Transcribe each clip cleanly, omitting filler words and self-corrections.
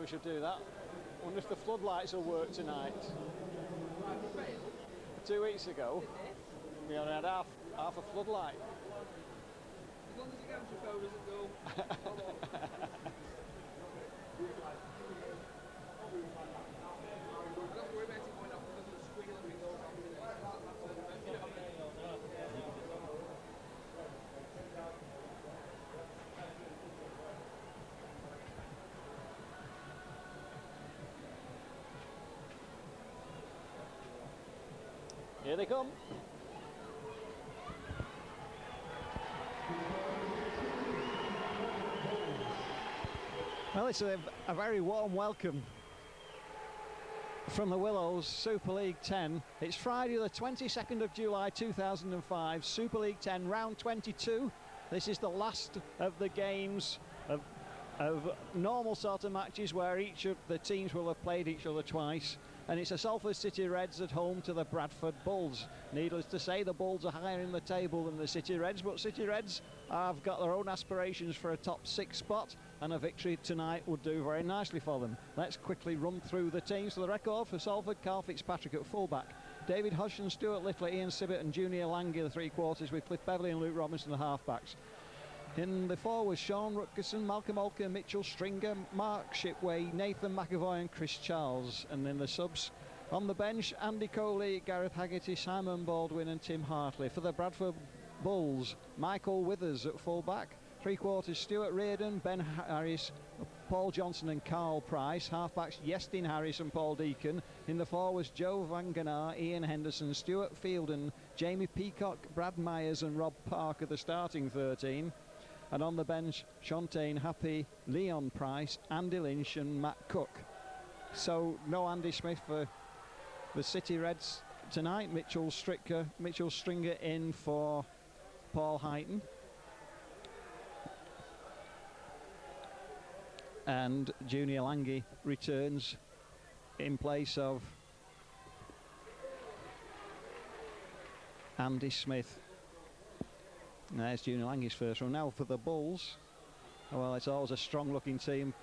we should do that. Wonder if the floodlights will work tonight. 2 weeks ago, we only had half a floodlight. As long as the camera phone doesn't go. Don't worry about it going off because of the squeal and it goes off today. You know what I mean? Here they come. Well, it's a very warm welcome from the Willows Super League 10. It's Friday the 22nd of July 2005, Super League 10 round 22. This is the last of the games of normal sort of matches where each of the teams will have played each other twice, and it's a Salford City Reds at home to the Bradford Bulls. Needless to say, the Bulls are higher in the table than the City Reds, but City Reds have got their own aspirations for a top 6 spot, and a victory tonight would do very nicely for them. Let's quickly run through the teams. For the record, for Salford, Carl Fitzpatrick at fullback, David Hodgson, Stuart Little, Ian Sibbott and Junior Lange the 3 quarters, with Cliff Beverley and Luke Robinson the halfbacks. In the forwards, Sean Rutgerson, Malcolm Olker, Mitchell Stringer, Mark Shipway, Nathan McAvoy and Chris Charles. And then the subs on the bench, Andy Coley, Gareth Haggerty, Simon Baldwin and Tim Hartley. For the Bradford Bulls, Michael Withers at full-back, 3 quarters, Stuart Reardon, Ben Harris, Paul Johnson and Carl Price. Half-backs, Yestin Harris and Paul Deacon. In the forwards, Joe Van Ganar, Ian Henderson, Stuart Fielden, Jamie Peacock, Brad Myers and Rob Parker, the starting 13. And on the bench, Shontaine Happy, Leon Price, Andy Lynch and Matt Cook. So no Andy Smith for the City Reds tonight. Mitchell Stringer in for Paul Heighton. And Junior Lange returns in place of Andy Smith. There's Junior Lange's first run. Now for the Bulls. Well, it's always a strong looking team.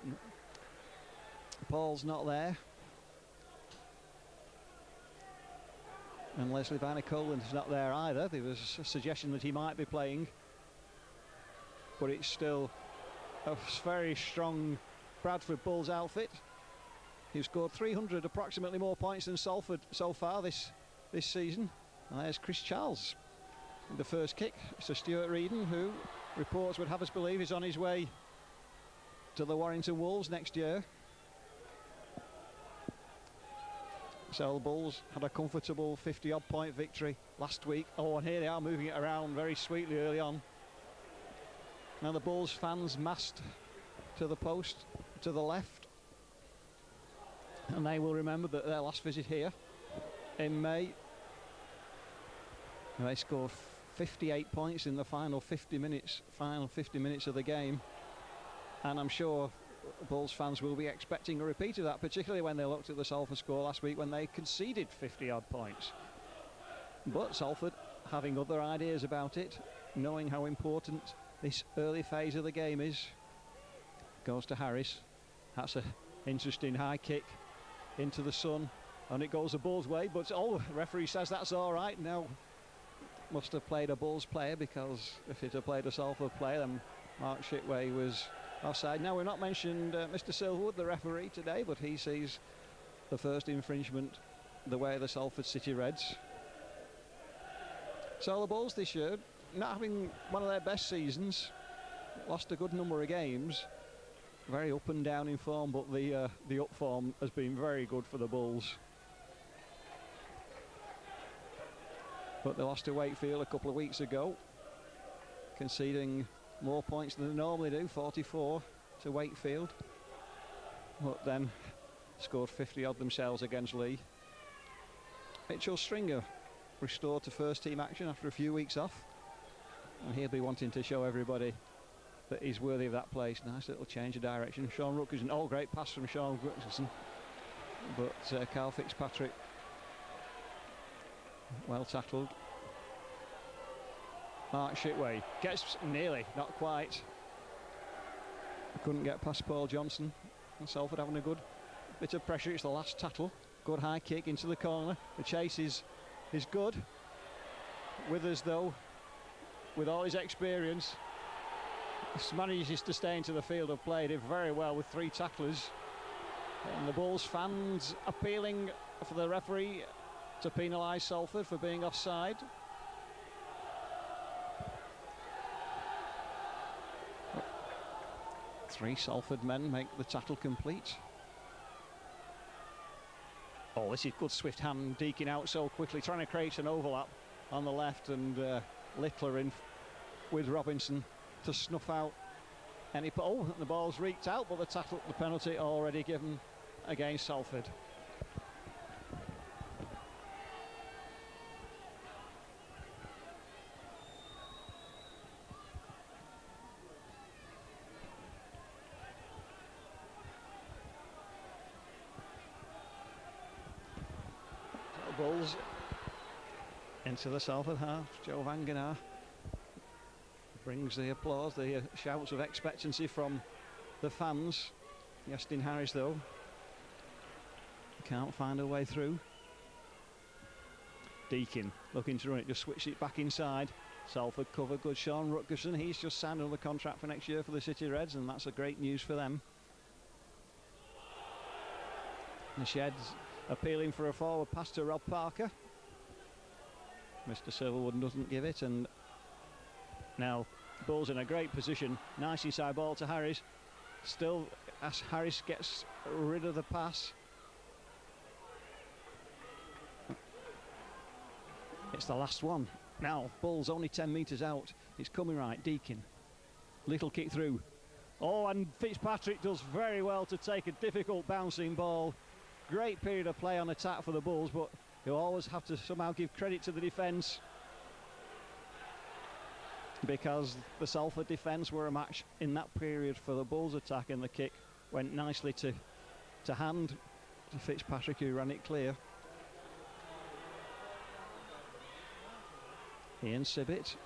Paul's not there. And Leslie Vanicolan's not there either. There was a suggestion that he might be playing. But it's still a very strong Bradford Bulls outfit. He's scored 300 approximately more points than Salford so far this season. And there's Chris Charles. The first kick, Sir Stuart Reardon, who reports would have us believe is on his way to the Warrington Wolves next year. So the Bulls had a comfortable 50-odd point victory last week. Oh, and here they are moving it around very sweetly early on. Now the Bulls fans massed to the post to the left, and they will remember that their last visit here in May, they scored 58 points in the final 50 minutes of the game, and I'm sure Bulls fans will be expecting a repeat of that, particularly when they looked at the Salford score last week when they conceded 50-odd points. But Salford, having other ideas about it, knowing how important this early phase of the game is, goes to Harris. That's an interesting high kick into the sun, and it goes the Bulls' way, but the referee says that's all right. Now must have played a Bulls player, because if it had played a Salford player, then Mark Shipway was offside. Now, we've not mentioned Mr. Silverwood, the referee today, but he sees the first infringement the way of the Salford City Reds. So the Bulls this year, not having one of their best seasons, lost a good number of games, very up and down in form, but the up form has been very good for the Bulls. But they lost to Wakefield a couple of weeks ago, conceding more points than they normally do, 44 to Wakefield, but then scored 50-odd themselves against Lee. Mitchell Stringer restored to first team action after a few weeks off, and he'll be wanting to show everybody that he's worthy of that place. Nice little change of direction. Sean Rutgerson, great pass from Sean Rutgerson, but Carl Fitzpatrick well tackled. Mark Shipway gets nearly, not quite. Couldn't get past Paul Johnson. And Salford having a good bit of pressure. It's the last tackle. Good high kick into the corner. The chase is good. Withers, though, with all his experience, manages to stay into the field of play. Did very well with 3 tacklers. And the Bulls fans appealing for the referee to penalise Salford for being offside. Three Salford men make the tackle complete. Oh, this is good swift hand, deking out so quickly, trying to create an overlap on the left, and Littler in with Robinson to snuff out any. Oh, the ball's reeked out, but the penalty already given against Salford. Bulls into the Salford half. Joe Vangenaar brings the applause, the shouts of expectancy from the fans. Justin Harris, though, can't find a way through. Deakin looking to run it, just switch it back inside. Salford cover, good. Sean Rutgerson, he's just signed another contract for next year for the City Reds, and that's a great news for them. The Sheds appealing for a forward pass to Rob Parker. Mr. Silverwood doesn't give it, and now Bulls in a great position. Nice inside ball to Harris. Still, as Harris gets rid of the pass. It's the last one. Now, Bulls only 10 metres out. It's coming right. Deakin. Little kick through. Oh, and Fitzpatrick does very well to take a difficult bouncing ball. Great period of play on attack for the Bulls, but you always have to somehow give credit to the defence, because the Salford defence were a match in that period for the Bulls attack, and the kick went nicely to hand to Fitzpatrick, who ran it clear. Ian Sibbett,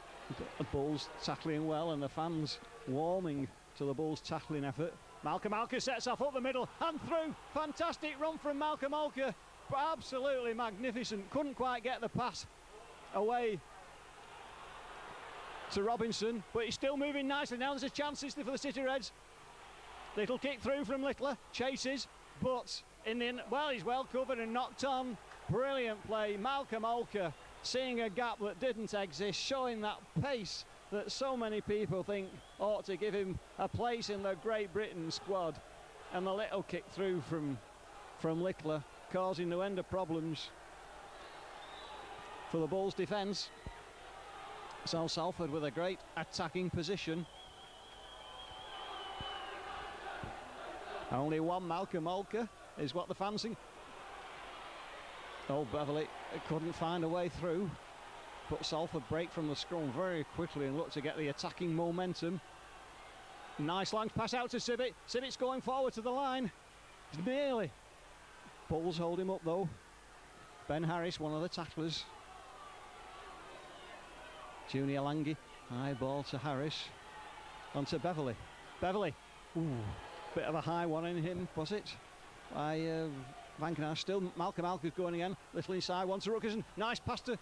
the Bulls tackling well, and the fans warming to the Bulls tackling effort. Malcolm Alker sets off up the middle and through. Fantastic run from Malcolm Alker, absolutely magnificent. Couldn't quite get the pass away to Robinson, but he's still moving nicely. Now there's a chance for the City Reds. Little kick through from Littler, chases, but in the end, well, he's well covered and knocked on. Brilliant play. Malcolm Alker seeing a gap that didn't exist, showing that pace that so many people think ought to give him a place in the Great Britain squad. And the little kick through from Littler, causing no end of problems for the Bulls' defence. So Salford with a great attacking position. Only one Malcolm Alker is what the fans think. Oh, Beverley couldn't find a way through, but Salford break from the scrum very quickly and look to get the attacking momentum. Nice long pass out to Sibbett. Sibbett's going forward to the line. Nearly. Bulls hold him up though. Ben Harris, one of the tacklers. Junior Lange, high ball to Harris. On to Beverley. Beverley. Ooh, bit of a high one in him, was it? By Vankenaar. Still Malcolm Alker's going again. Little inside one to Rutgerson. Nice pass to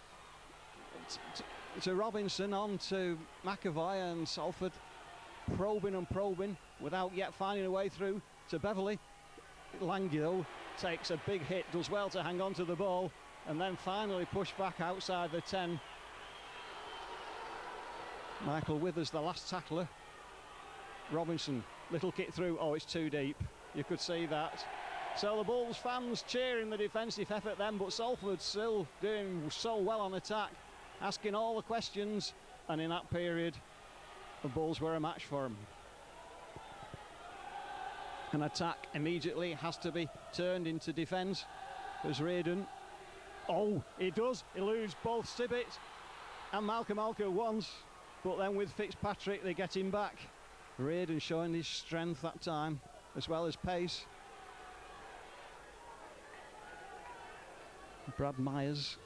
Robinson, on to McAvoy, and Salford probing without yet finding a way through to Beverley. Lange though takes a big hit, does well to hang on to the ball, and then finally push back outside the 10. Michael Withers, the last tackler. Robinson, little kick through. Oh, it's too deep. You could see that. So the Bulls fans cheering the defensive effort then, but Salford still doing so well on attack, asking all the questions, and in that period the Bulls were a match for them. An attack immediately has to be turned into defence as Reardon. Oh, he does. He loses both Sibbett and Malcolm Alker once, but then with Fitzpatrick they get him back. Reardon showing his strength that time as well as pace. Brad Myers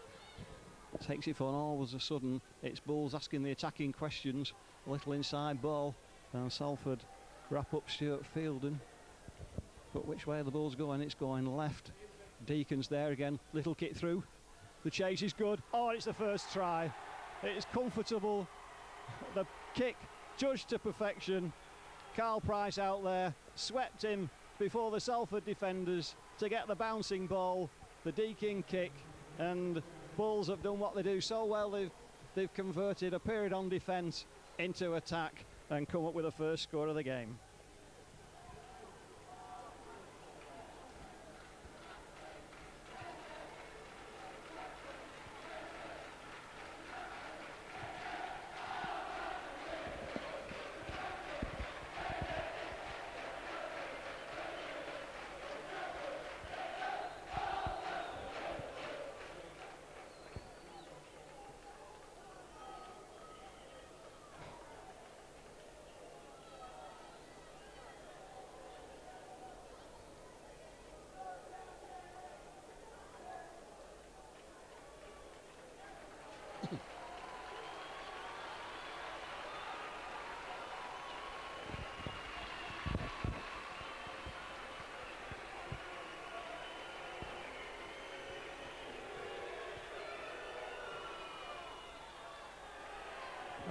takes it for, and all of a sudden it's Bulls asking the attacking questions. A little inside ball, and Salford wrap up Stuart Fielden. But which way are the Bulls going? It's going left. Deacon's there again. Little kick through. The chase is good. Oh, it's the first try. It's comfortable. The kick judged to perfection. Carl Price out there swept in before the Salford defenders to get the bouncing ball. The Deacon kick, and Bulls have done what they do so well. They've converted a period on defence into attack and come up with the first score of the game.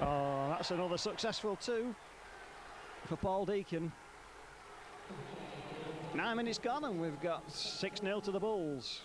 Oh, that's another successful two for Paul Deacon. 9 minutes gone and we've got 6-0 to the Bulls.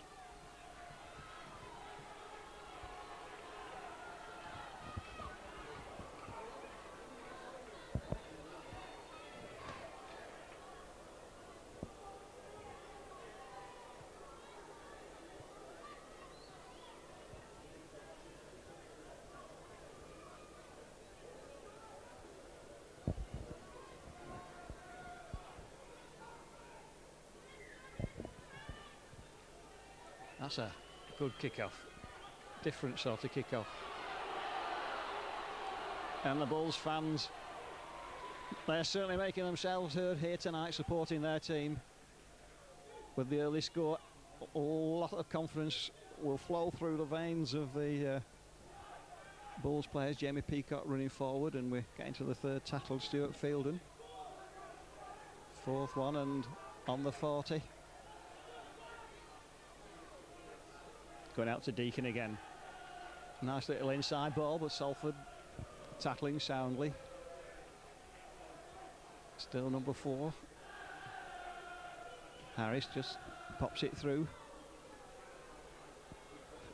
That's a good kick-off. Different sort of kick-off. And the Bulls fans, they're certainly making themselves heard here tonight, supporting their team. With the early score, a lot of confidence will flow through the veins of the Bulls players. Jamie Peacock running forward, and we're getting to the third tackle. Stuart Fielden. Fourth one, and on the 40. Going out to Deacon again. Nice little inside ball, but Salford tackling soundly. Still number 4. Harris just pops it through.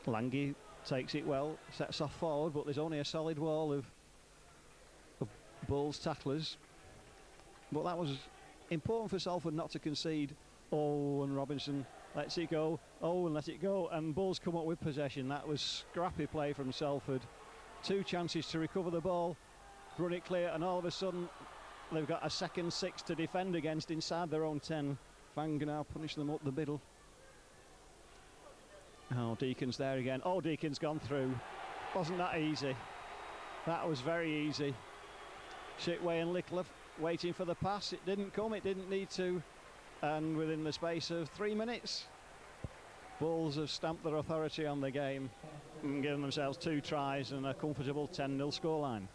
Lange takes it well, sets off forward, but there's only a solid wall of Bulls tacklers. But that was important for Salford not to concede. Oh, and Robinson lets it go. Oh, and let it go. And Bulls come up with possession. That was scrappy play from Salford. 2 chances to recover the ball, run it clear, and all of a sudden they've got a second 6 to defend against inside their own 10. Fang now punish them up the middle. Oh, Deacon's there again. Oh, Deacon's gone through. Wasn't that easy? That was very easy. Shitway and Lickler waiting for the pass. It didn't come. It didn't need to. And within the space of 3 minutes, Bulls have stamped their authority on the game and given themselves 2 tries and a comfortable 10-0 scoreline.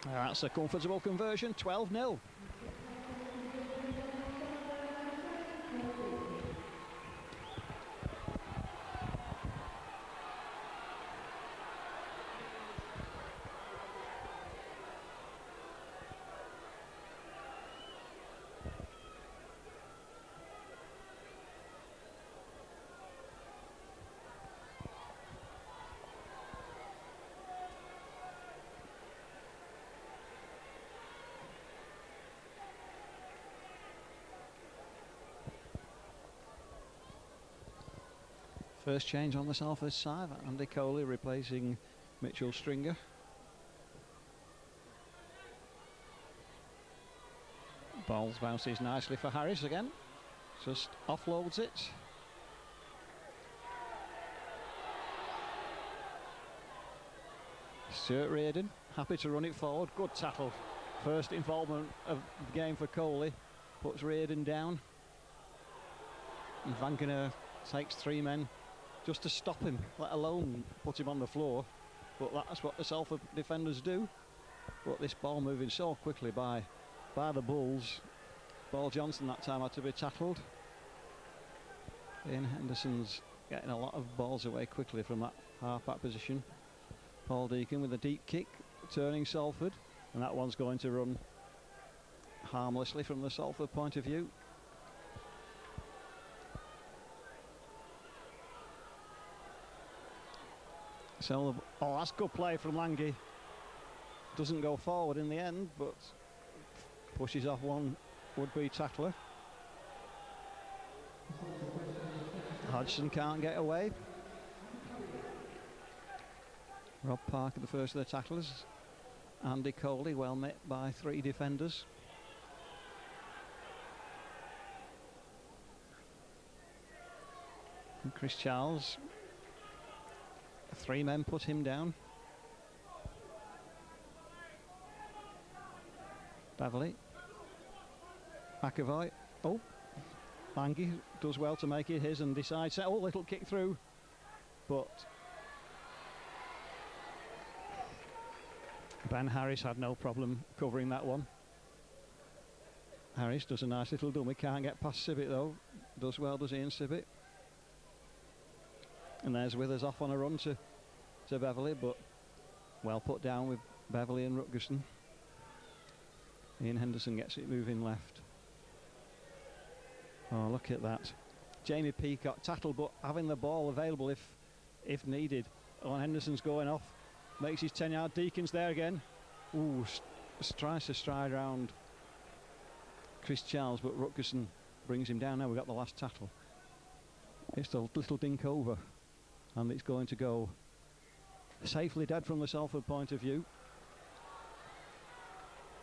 That's a comfortable conversion, 12-0. First change on the Salford side, Andy Coley replacing Mitchell Stringer. Ball bounces nicely for Harris again, just offloads it. Stuart Reardon happy to run it forward, good tackle. First involvement of the game for Coley, puts Reardon down. And Vankener takes 3 men just to stop him, let alone put him on the floor. But that's what the Salford defenders do. But this ball moving so quickly by the Bulls. Paul Johnson that time had to be tackled. Ian Henderson's getting a lot of balls away quickly from that half-back position. Paul Deacon with a deep kick, turning Salford. And that one's going to run harmlessly from the Salford point of view. So, oh, that's good play from Lange. Doesn't go forward in the end, but pushes off one would-be tackler. Hodgson can't get away. Rob Parker, the first of the tacklers. Andy Coley, well met by 3 defenders. And Chris Charles, 3 men put him down. Beverley, McAvoy, oh, Lange does well to make it his and decides, oh, little kick through, but Ben Harris had no problem covering that one. Harris does a nice little dummy, can't get past Sibbett though, does well, does Ian Sibbett. And there's Withers off on a run to Beverley, but well put down with Beverley and Rutgerson. Ian Henderson gets it moving left. Oh, look at that. Jamie Peacock tackled, but having the ball available if needed. Oh, Henderson's going off. Makes his 10-yard. Deacon's there again. Ooh, tries to stride round Chris Charles, but Rutgerson brings him down. Now we've got the last tackle. It's a little dink over, and it's going to go safely dead from the Salford point of view.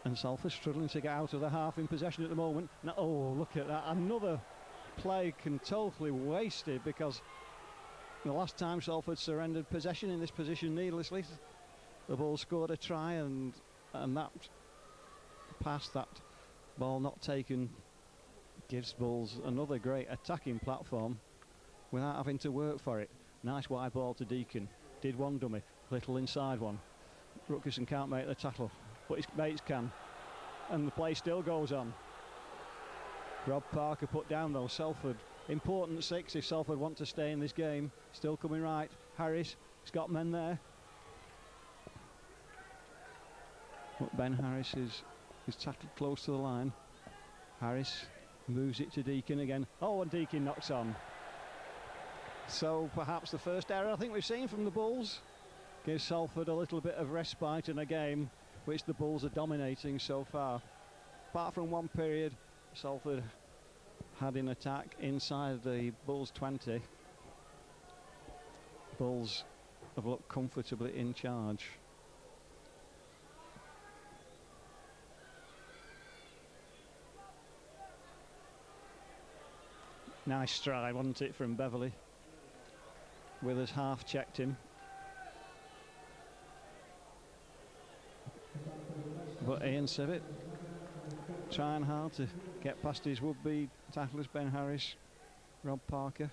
And Salford struggling to get out of the half in possession at the moment. Now, oh, look at that. Another play totally wasted, because the last time Salford surrendered possession in this position needlessly, the Bulls scored a try, and that pass, that ball not taken, gives Bulls another great attacking platform without having to work for it. Nice wide ball to Deacon. Did one dummy, little inside one. Rutgerson can't make the tackle, but his mates can, and the play still goes on. Rob Parker put down though. Salford, important 6 if Salford want to stay in this game. Still coming right. Harris, he's got men there. But Ben Harris is tackled close to the line. Harris moves it to Deacon again. Oh, and Deacon knocks on. So perhaps the first error I think we've seen from the Bulls gives Salford a little bit of respite in a game which the Bulls are dominating so far. Apart from one period Salford had in attack inside the Bulls 20. Bulls have looked comfortably in charge. Nice stride, wasn't it, from Beverley? Withers half checked him. But Ian Sibbett trying hard to get past his would-be tacklers, Ben Harris, Rob Parker.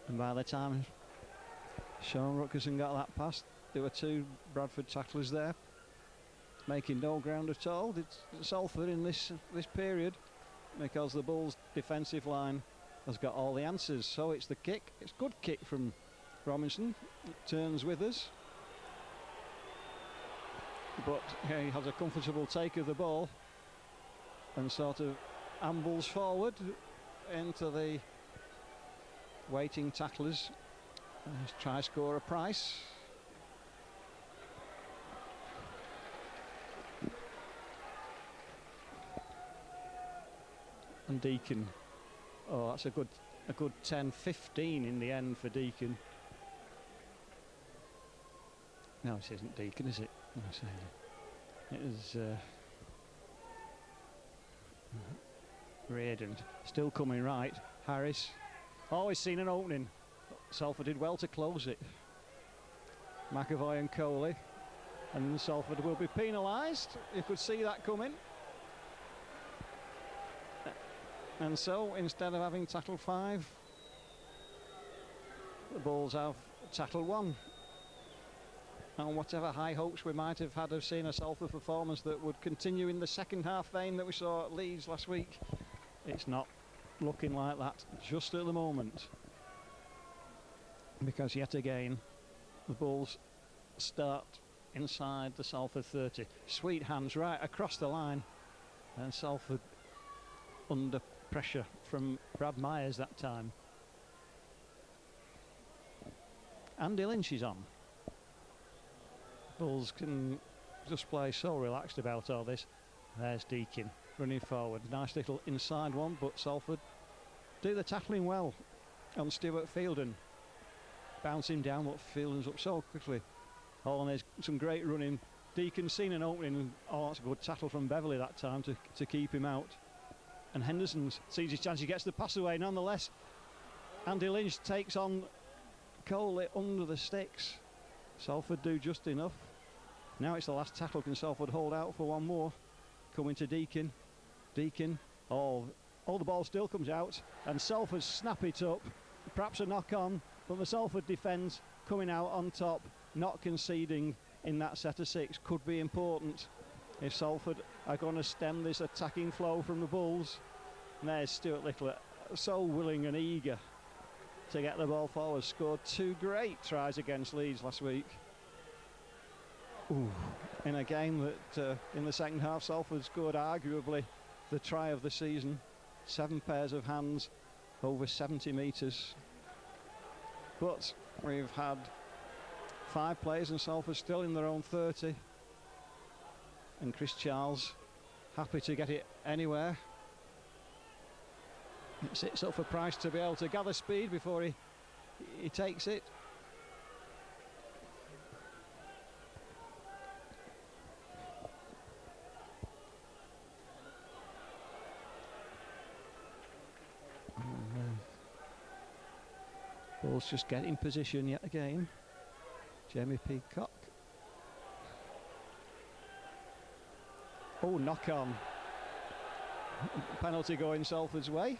And by the time Sean Rutgerson got that past, there were 2 Bradford tacklers there, making no ground at all. It's Salford in this period, because the Bulls' defensive line has got all the answers. So it's the kick. It's a good kick from Robinson. It turns Withers, but he has a comfortable take of the ball and sort of ambles forward into the waiting tacklers. Try score a Price. And Deacon Oh, that's a good 10-15 in the end for Deacon. No, it isn't Deacon, is it? No, it is Reardon. Still coming right. Harris. Always seen an opening. Salford did well to close it. McAvoy and Coley. And Salford will be penalised. You could see that coming. And so, instead of having tackle 5, the Bulls have tackle 1. And whatever high hopes we might have had of seeing a Salford performance that would continue in the second half vein that we saw at Leeds last week, it's not looking like that just at the moment. Because yet again, the Bulls start inside the Salford 30. Sweet hands right across the line. And Salford under pressure from Brad Myers that time. Andy Lynch is on. Bulls can just play so relaxed about all this. There's Deakin running forward. Nice little inside one, but Salford do the tackling well on Stuart Fielden. Bouncing down, but Fielden's up so quickly. Oh, and there's some great running. Deacon's seen an opening. Oh, that's a good tackle from Beverley that time to keep him out. And Henderson sees his chance. He gets the pass away. Nonetheless, Andy Lynch takes on Coley under the sticks. Salford do just enough. Now it's the last tackle. Can Salford hold out for one more? Coming to Deakin. Deakin. Oh, the ball still comes out. And Salford snap it up. Perhaps a knock on. But the Salford defence coming out on top. Not conceding in that set of 6 could be important. If Salford are going to stem this attacking flow from the Bulls. And there's Stuart Little, so willing and eager to get the ball forward. Scored 2 great tries against Leeds last week. Ooh, in a game that in the second half Salford scored arguably the try of the season. 7 pairs of hands over 70 metres. But we've had 5 players and Salford still in their own 30. And Chris Charles happy to get it anywhere. It sits up for Price to be able to gather speed before he takes it. Ball's just getting position yet again. Jamie Peacock. Oh, knock on. Penalty going Salford's way.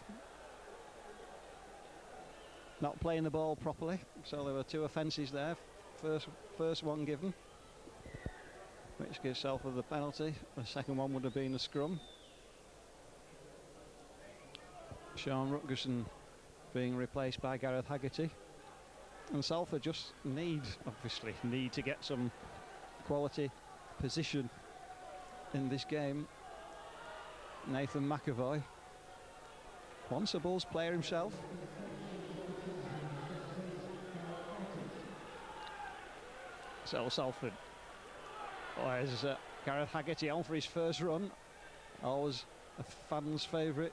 Not playing the ball properly, so there were 2 offences there. First one given, which gives Salford the penalty. The second one would have been a scrum. Sean Rutgerson being replaced by Gareth Haggerty. And Salford just need to get some quality position in this game. Nathan McAvoy, once a Bulls player himself. So Salford, there's Gareth Haggerty on for his first run. Always a fan's favourite.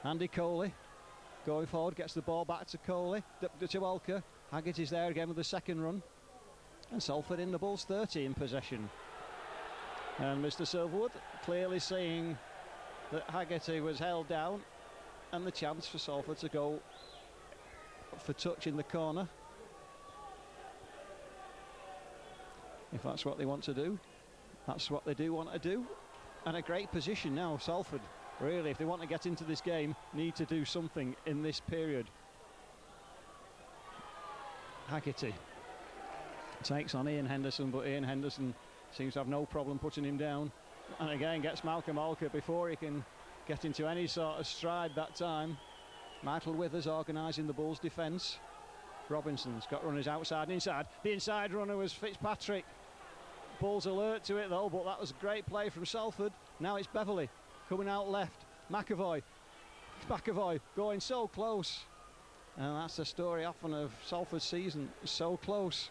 Andy Coley going forward, gets the ball back to Coley, to Walker. Haggerty's there again with the second run. And Salford in the Bulls 30 in possession. And Mr. Silverwood clearly seeing that Haggerty was held down, and the chance for Salford to go for touch in the corner. If that's what they want to do, that's what they do want to do. And a great position now, Salford. Really, if they want to get into this game, need to do something in this period. Haggerty takes on Ian Henderson, but Ian Henderson seems to have no problem putting him down. And again gets Malcolm Alker before he can get into any sort of stride that time. Michael Withers organising the Bulls' defence. Robinson's got runners outside and inside. The inside runner was Fitzpatrick. Bulls alert to it though, but that was great play from Salford. Now it's Beverley coming out left. McAvoy going so close. And that's the story often of Salford's season, so close.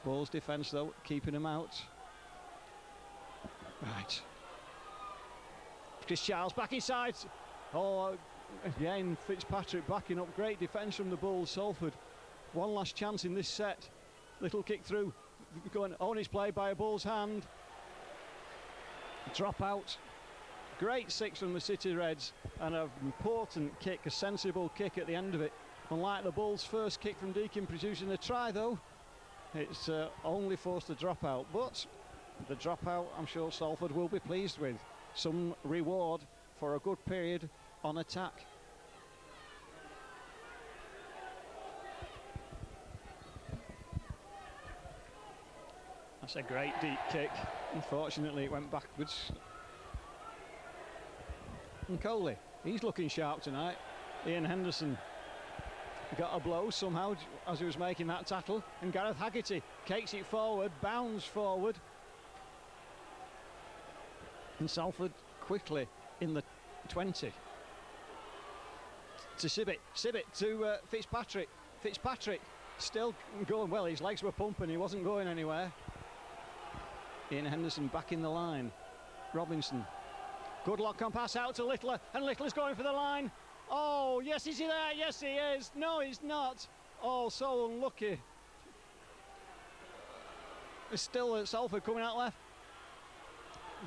Bulls defence though, keeping him out. Right. Chris Charles back inside. Oh, Again, Fitzpatrick backing up. Great defence from the Bulls. Salford, one last chance in this set. Little kick through. Going on, it's played by a Bulls hand. Drop out. Great six from the City Reds, and an important kick, a sensible kick at the end of it. Unlike the Bulls' first kick from Deakin producing a try, though, it's only forced a dropout. But the dropout, I'm sure Salford will be pleased with. Some reward for a good period on attack. That's a great deep kick. Unfortunately, it went backwards. And Coley, he's looking sharp tonight. Ian Henderson got a blow somehow as he was making that tackle. And Gareth Haggerty takes it forward, bounds forward. And Salford quickly in the 20. To Sibbett to Fitzpatrick. Fitzpatrick still going well. His legs were pumping, he wasn't going anywhere. Ian Henderson back in the line. Robinson. Good lock on pass out to Littler, and Littler's going for the line. Oh, yes, is he there? Yes, he is. No, he's not. Oh, so unlucky. It's still Salford coming out left.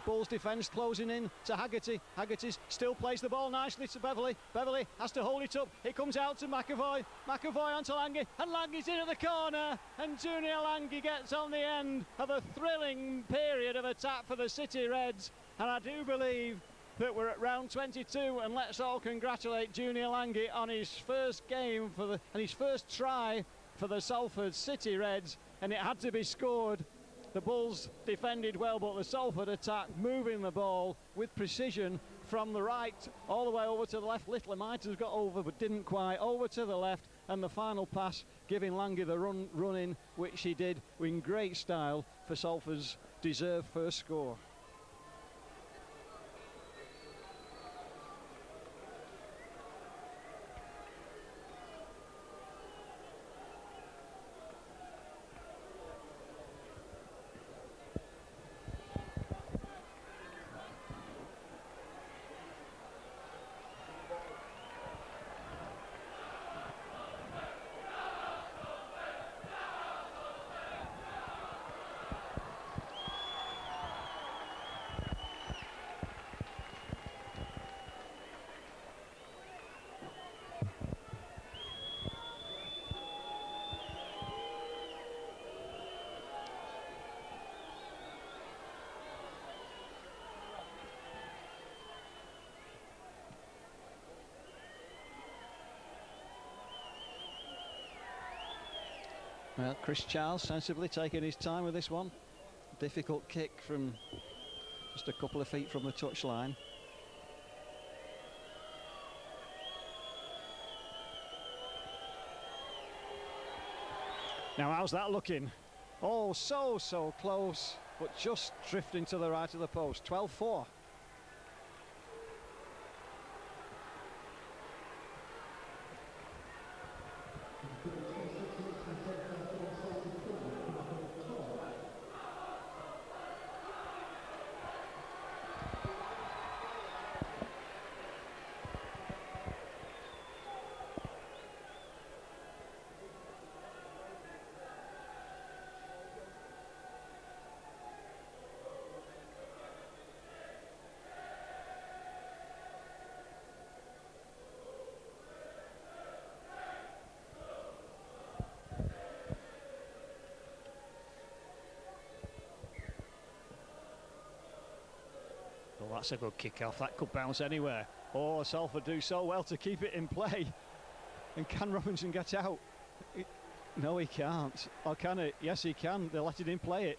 Bulls defence closing in to Haggerty. Haggerty still plays the ball nicely to Beverley. Beverley has to hold it up. It comes out to McAvoy. McAvoy onto Lange, and Lange's in at the corner. And Junior Lange gets on the end of a thrilling period of attack for the City Reds. And I do believe that we're at round 22, and let's all congratulate Junior Lange on his first game and his first try for the Salford City Reds, and it had to be scored. The Bulls defended well, but the Salford attack moving the ball with precision from the right all the way over to the left. Littler might have got over but didn't quite. Over to the left, and the final pass giving Lange the run in, which he did in great style for Salford's deserved first score. Well, Chris Charles sensibly taking his time with this one. Difficult kick from just a couple of feet from the touchline. Now, how's that looking? Oh, so close, but just drifting to the right of the post. 12-4. That's a good kick-off. That could bounce anywhere. Oh, Salford do so well to keep it in play. And can Robinson get out? No, he can't. Or can he? Yes, he can. They're letting him play it.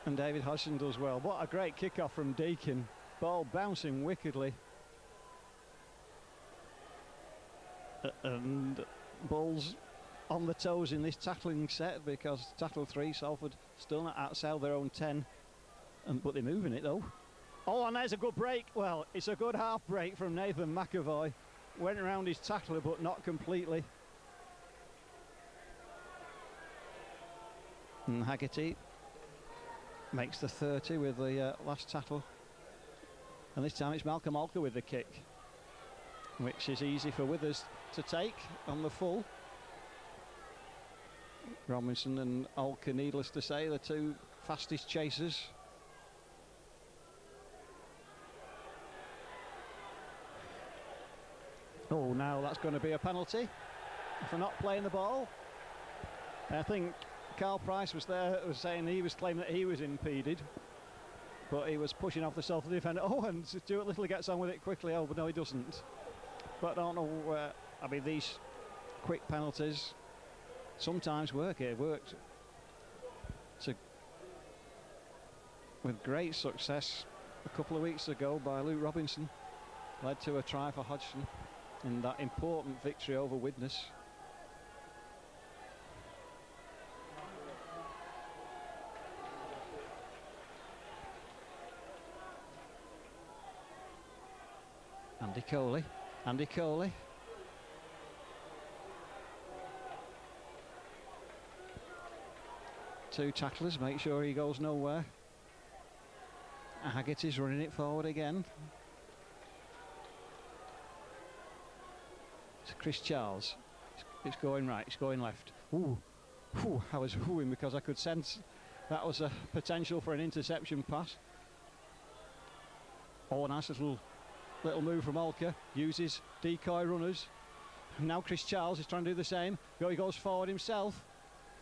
And David Hodgson does well. What a great kick-off from Deakin. Ball bouncing wickedly. And Bulls on the toes in this tackling set, because tackle 3, Salford still not outside their own 10. But they're moving it though. Oh, and there's a good break. Well, it's a good half break from Nathan McAvoy. Went around his tackler, but not completely. And Haggerty makes the 30 with the last tackle. And this time it's Malcolm Olker with the kick, which is easy for Withers to take on the full. Robinson and Olker, needless to say, the two fastest chasers. Oh, now that's going to be a penalty for not playing the ball. I think Carl Price was saying he was claiming that he was impeded, but he was pushing off the Salford defender. Oh, and Stuart Little gets on with it quickly. Oh, but no, he doesn't. But I don't know. I mean, these quick penalties sometimes work. It worked with great success a couple of weeks ago by Luke Robinson. Led to a try for Hodgson in that important victory over Widnes. Andy Coley. Two tacklers, make sure he goes nowhere. Haggett is running it forward again. It's Chris Charles. It's going right, it's going left. Ooh, I was hooing because I could sense that was a potential for an interception pass. Oh, a nice little move from Olker. Uses decoy runners. And now Chris Charles is trying to do the same. He goes forward himself,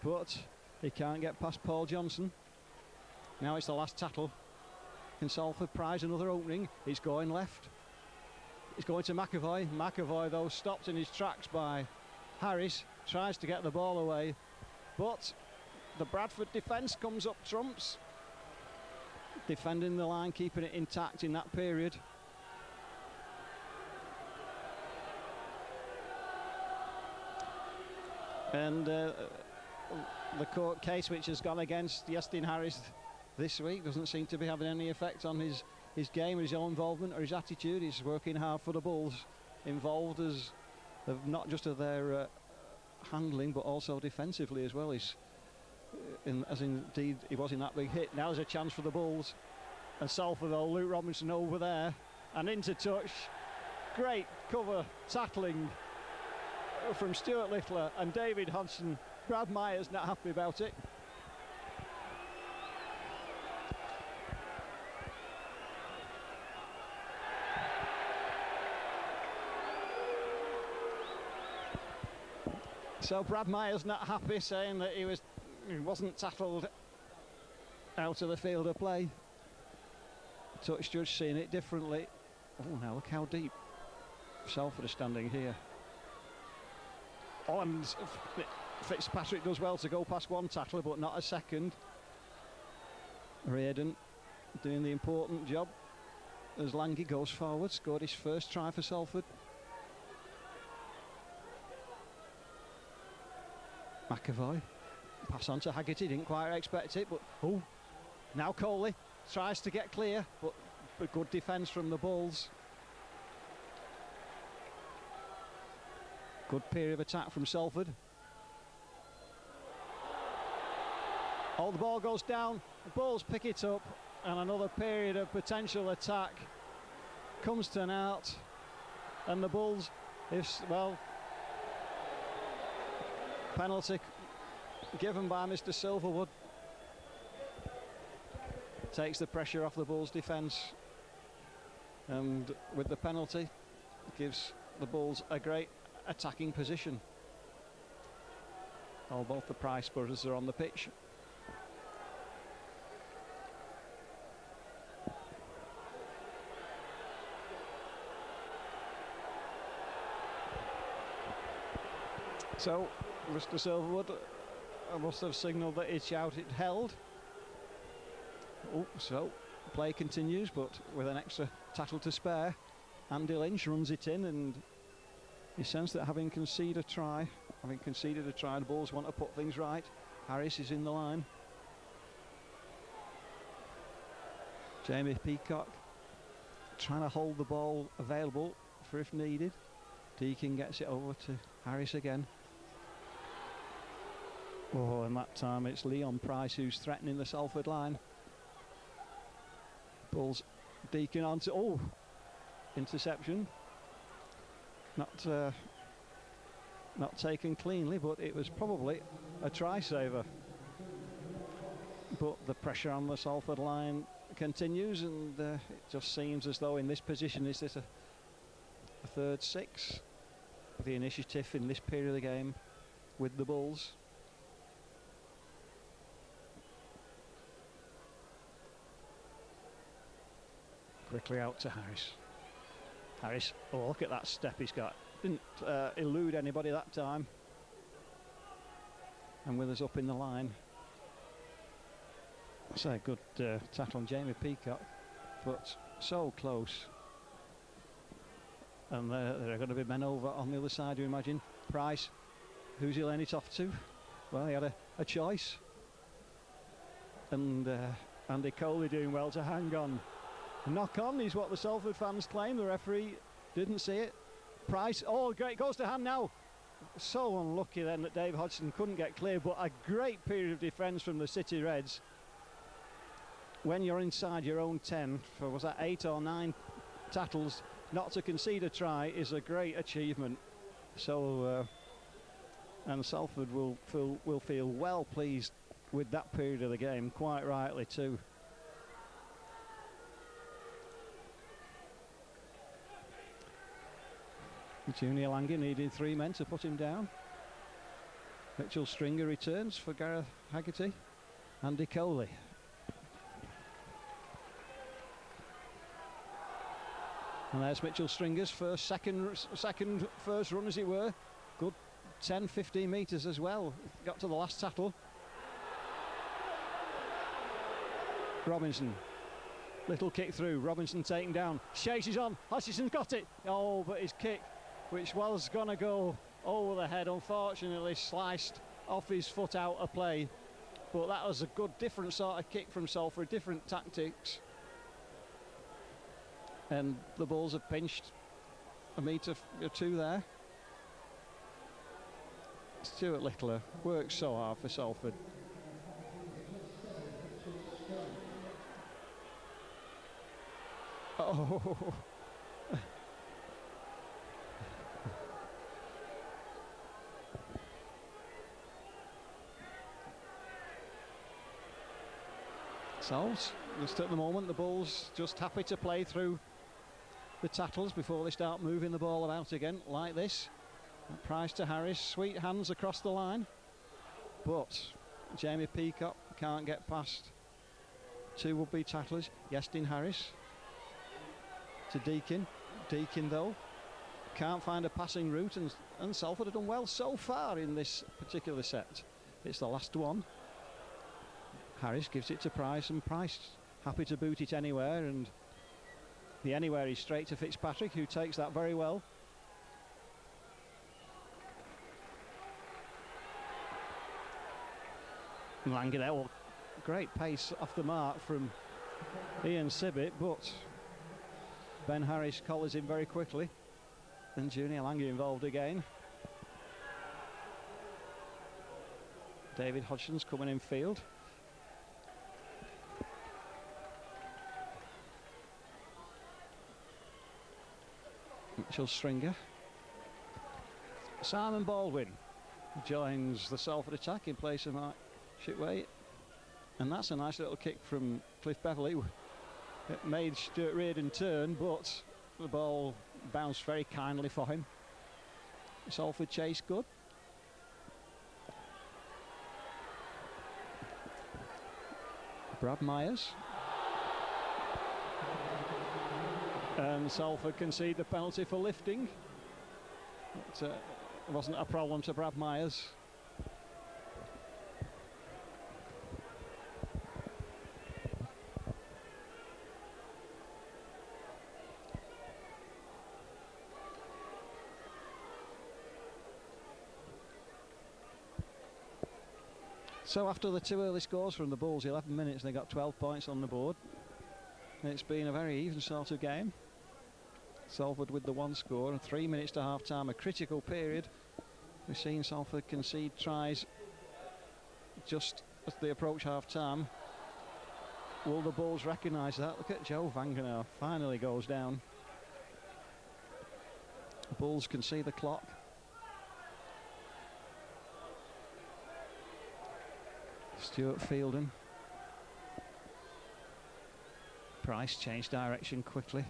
but he can't get past Paul Johnson. Now it's the last tackle. Can Salford prize another opening? He's going left. He's going to McAvoy. McAvoy, though, stopped in his tracks by Harris. Tries to get the ball away, but the Bradford defence comes up trumps. Defending the line, keeping it intact in that period. And the court case which has gone against Yestin Harris this week doesn't seem to be having any effect on his game or his own involvement or his attitude. He's working hard for the Bulls, involved as of not just of their handling but also defensively as well. As indeed he was in that big hit. Now there's a chance for the Bulls. And Salford, though, Luke Robinson over there and into touch. Great cover tackling from Stuart Littler and David Hodgson. Brad Myers not happy about it. So Brad Myers not happy, saying that he wasn't tackled out of the field of play. Touch judge seeing it differently. Oh, now look how deep Salford are standing here. Oh, and Fitzpatrick does well to go past one tackler, but not a second. Reardon doing the important job as Lange goes forward, scored his first try for Salford. McAvoy, pass on to Haggerty, didn't quite expect it, but now Coley tries to get clear, but a good defence from the Bulls. Good period of attack from Salford. Oh, the ball goes down, the Bulls pick it up, and another period of potential attack comes to naught. And the Bulls, penalty given by Mr. Silverwood. Takes the pressure off the Bulls' defence. And with the penalty, gives the Bulls a great attacking position. Both the Price brothers are on the pitch. So Mr. Silverwood must have signalled that his shout it held. So play continues, but with an extra tackle to spare. Andy Lynch runs it in, and he sensed that having conceded a try, the Bulls want to put things right. Harris is in the line. Jamie Peacock trying to hold the ball available for if needed. Deakin gets it over to Harris again. Oh, and that time it's Leon Price who's threatening the Salford line. Bulls Deacon onto, interception. Not taken cleanly, but it was probably a try saver. But the pressure on the Salford line continues, and it just seems as though in this position, is this a third six? The initiative in this period of the game with the Bulls. Quickly out to Harris. Harris, look at that step he's got. Didn't elude anybody that time. And with us up in the line. That's a good tackle on Jamie Peacock, but so close. And there are going to be men over on the other side, you imagine. Price, who's he laying it off to? Well, he had a choice. And Andy Coley doing well to hang on. Knock on is what the Salford fans claim. The referee didn't see it. Price, great, goes to hand now. So unlucky then that Dave Hodgson couldn't get clear, but a great period of defence from the City Reds. When you're inside your own 10, for was that 8 or 9 tackles, not to concede a try is a great achievement. So, and Salford will feel well pleased with that period of the game, quite rightly too. Junior Lange needed 3 men to put him down. Mitchell Stringer returns for Gareth Haggerty. Andy Coley. And there's Mitchell Stringer's first run, as it were. Good 10-15 metres as well. Got to the last tackle. Robinson. Little kick through. Robinson taken down. Chases on. Hutchison's got it. Oh, but his kick, which was going to go over the head, unfortunately sliced off his foot out of play. But that was a good, different sort of kick from Salford, different tactics. And the Bulls have pinched a metre or two there. Stuart Littler works so hard for Salford. Oh. So, just at the moment, the Bulls just happy to play through the tackles before they start moving the ball about again, like this. Price to Harris, sweet hands across the line. But Jamie Peacock can't get past 2 would-be tacklers. Yestin Harris to Deakin. Deakin, though, can't find a passing route, and Salford have done well so far in this particular set. It's the last one. Harris gives it to Price, and Price happy to boot it anywhere, and the anywhere is straight to Fitzpatrick, who takes that very well. Lange there, great pace off the mark from Ian Sibbett, but Ben Harris collars him very quickly, and Junior Lange involved again. David Hodgson's coming in field. Mitchell Stringer. Simon Baldwin joins the Salford attack in place of Mark Shipway. And that's a nice little kick from Cliff Beverley. It made Stuart Reardon turn, but the ball bounced very kindly for him. Salford chase good. Brad Myers. And Salford concede the penalty for lifting. It wasn't a problem to Brad Myers. So after the 2 early scores from the Bulls, 11 minutes, they got 12 points on the board. It's been a very even sort of game. Salford with the 1 score and 3 minutes to half time, a critical period. We've seen Salford concede tries just as they approach half time. Will the Bulls recognise that? Look at Joe Vangenaar, finally goes down. Bulls can see the clock. Stuart Fielden. Price changed direction quickly.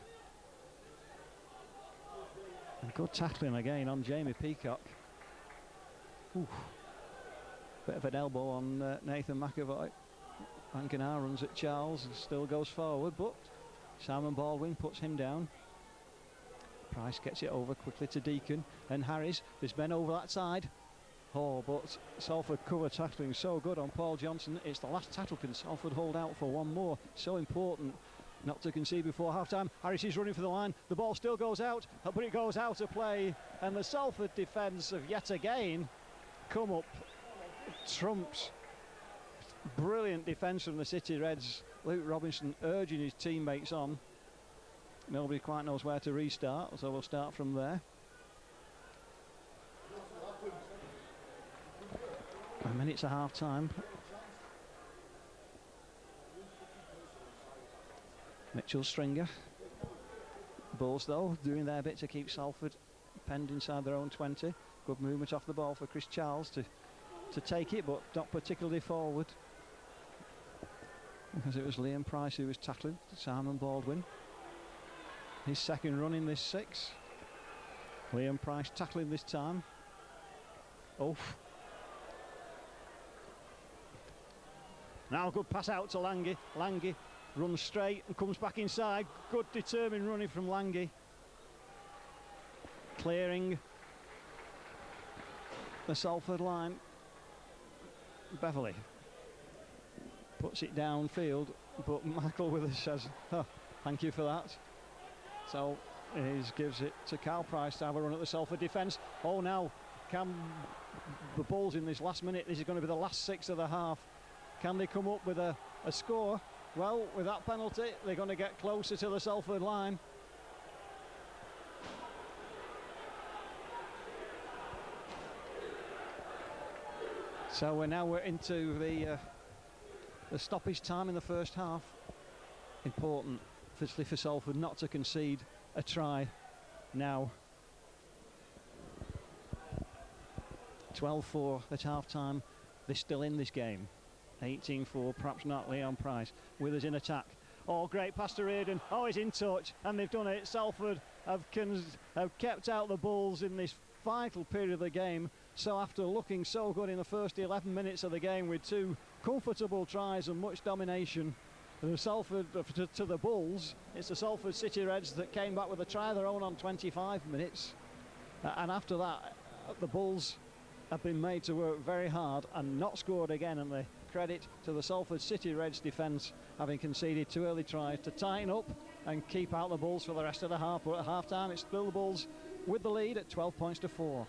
And good tackling again on Jamie Peacock. Ooh. Bit of an elbow on Nathan McAvoy. Vangenaar runs at Charles and still goes forward, but Simon Baldwin puts him down. Price gets it over quickly to Deacon and Harris. There's men over that side. Oh, but Salford cover tackling so good on Paul Johnson. It's the last tackle. Can Salford hold out for one more? So important not to concede before half-time. Harris is running for the line. The ball still goes out, but it goes out of play. And the Salford defence have yet again come up trumps. Brilliant defence from the City Reds. Luke Robinson urging his teammates on. Nobody quite knows where to restart, so we'll start from there. A minute's a half time. Mitchell Stringer. Bulls though doing their bit to keep Salford penned inside their own 20. Good movement off the ball for Chris Charles to take it, but not particularly forward, because it was Liam Price who was tackling Simon Baldwin. His second run in this 6. Liam Price tackling this time. Oh. Now good pass out to Lange. Lange runs straight and comes back inside. Good determined running from Lange. Clearing the Salford line. Beverley puts it downfield, but Michael Withers says, oh, thank you for that. So he gives it to Carl Price to have a run at the Salford defence. Oh, now can the Bulls in this last minute, this is going to be the last 6 of the half, can they come up with a score? Well, with that penalty, they're going to get closer to the Salford line. So we're into the stoppage time in the first half. Important, firstly for Salford, not to concede a try now. 12-4 at half-time. They're still in this game. 18-4, perhaps not. Leon Price. Withers in attack. Oh, great pass to Reardon. Oh, he's in touch, and they've done it. Salford have kept out the Bulls in this vital period of the game. So after looking so good in the first 11 minutes of the game with 2 comfortable tries and much domination, the Salford to the Bulls, it's the Salford City Reds that came back with a try of their own on 25 minutes. And after that, the Bulls have been made to work very hard and not scored again, and the credit to the Salford City Reds defence, having conceded 2 early tries to tighten up and keep out the Bulls for the rest of the half. But at half time it's still the Bulls with the lead at 12 points to 4.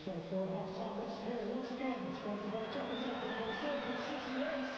So for half-time, let's hear it once again, sponsored by Chocolate Factory for the Salford City Reds.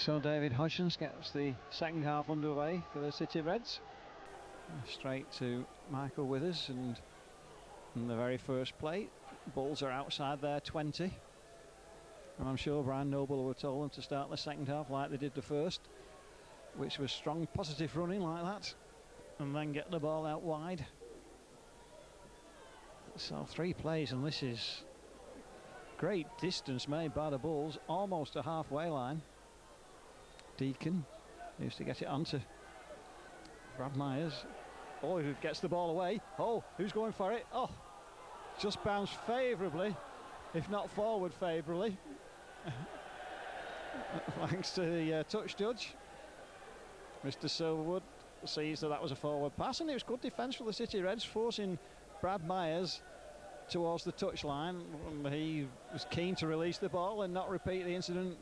So David Hodgins gets the second half underway for the City Reds. Straight to Michael Withers, and in the very first play, Bulls are outside their 20. And I'm sure Brian Noble would have told them to start the second half like they did the first, which was strong, positive running like that, and then get the ball out wide. So 3 plays, and this is great distance made by the Bulls, almost a halfway line. Deacon used to get it onto Brad Myers. Oh, who gets the ball away. Oh, who's going for it? Oh, just bounced favourably, if not forward favourably. Thanks to the touch judge. Mr. Silverwood sees that was a forward pass, and it was good defence for the City Reds, forcing Brad Myers towards the touchline. He was keen to release the ball and not repeat the incident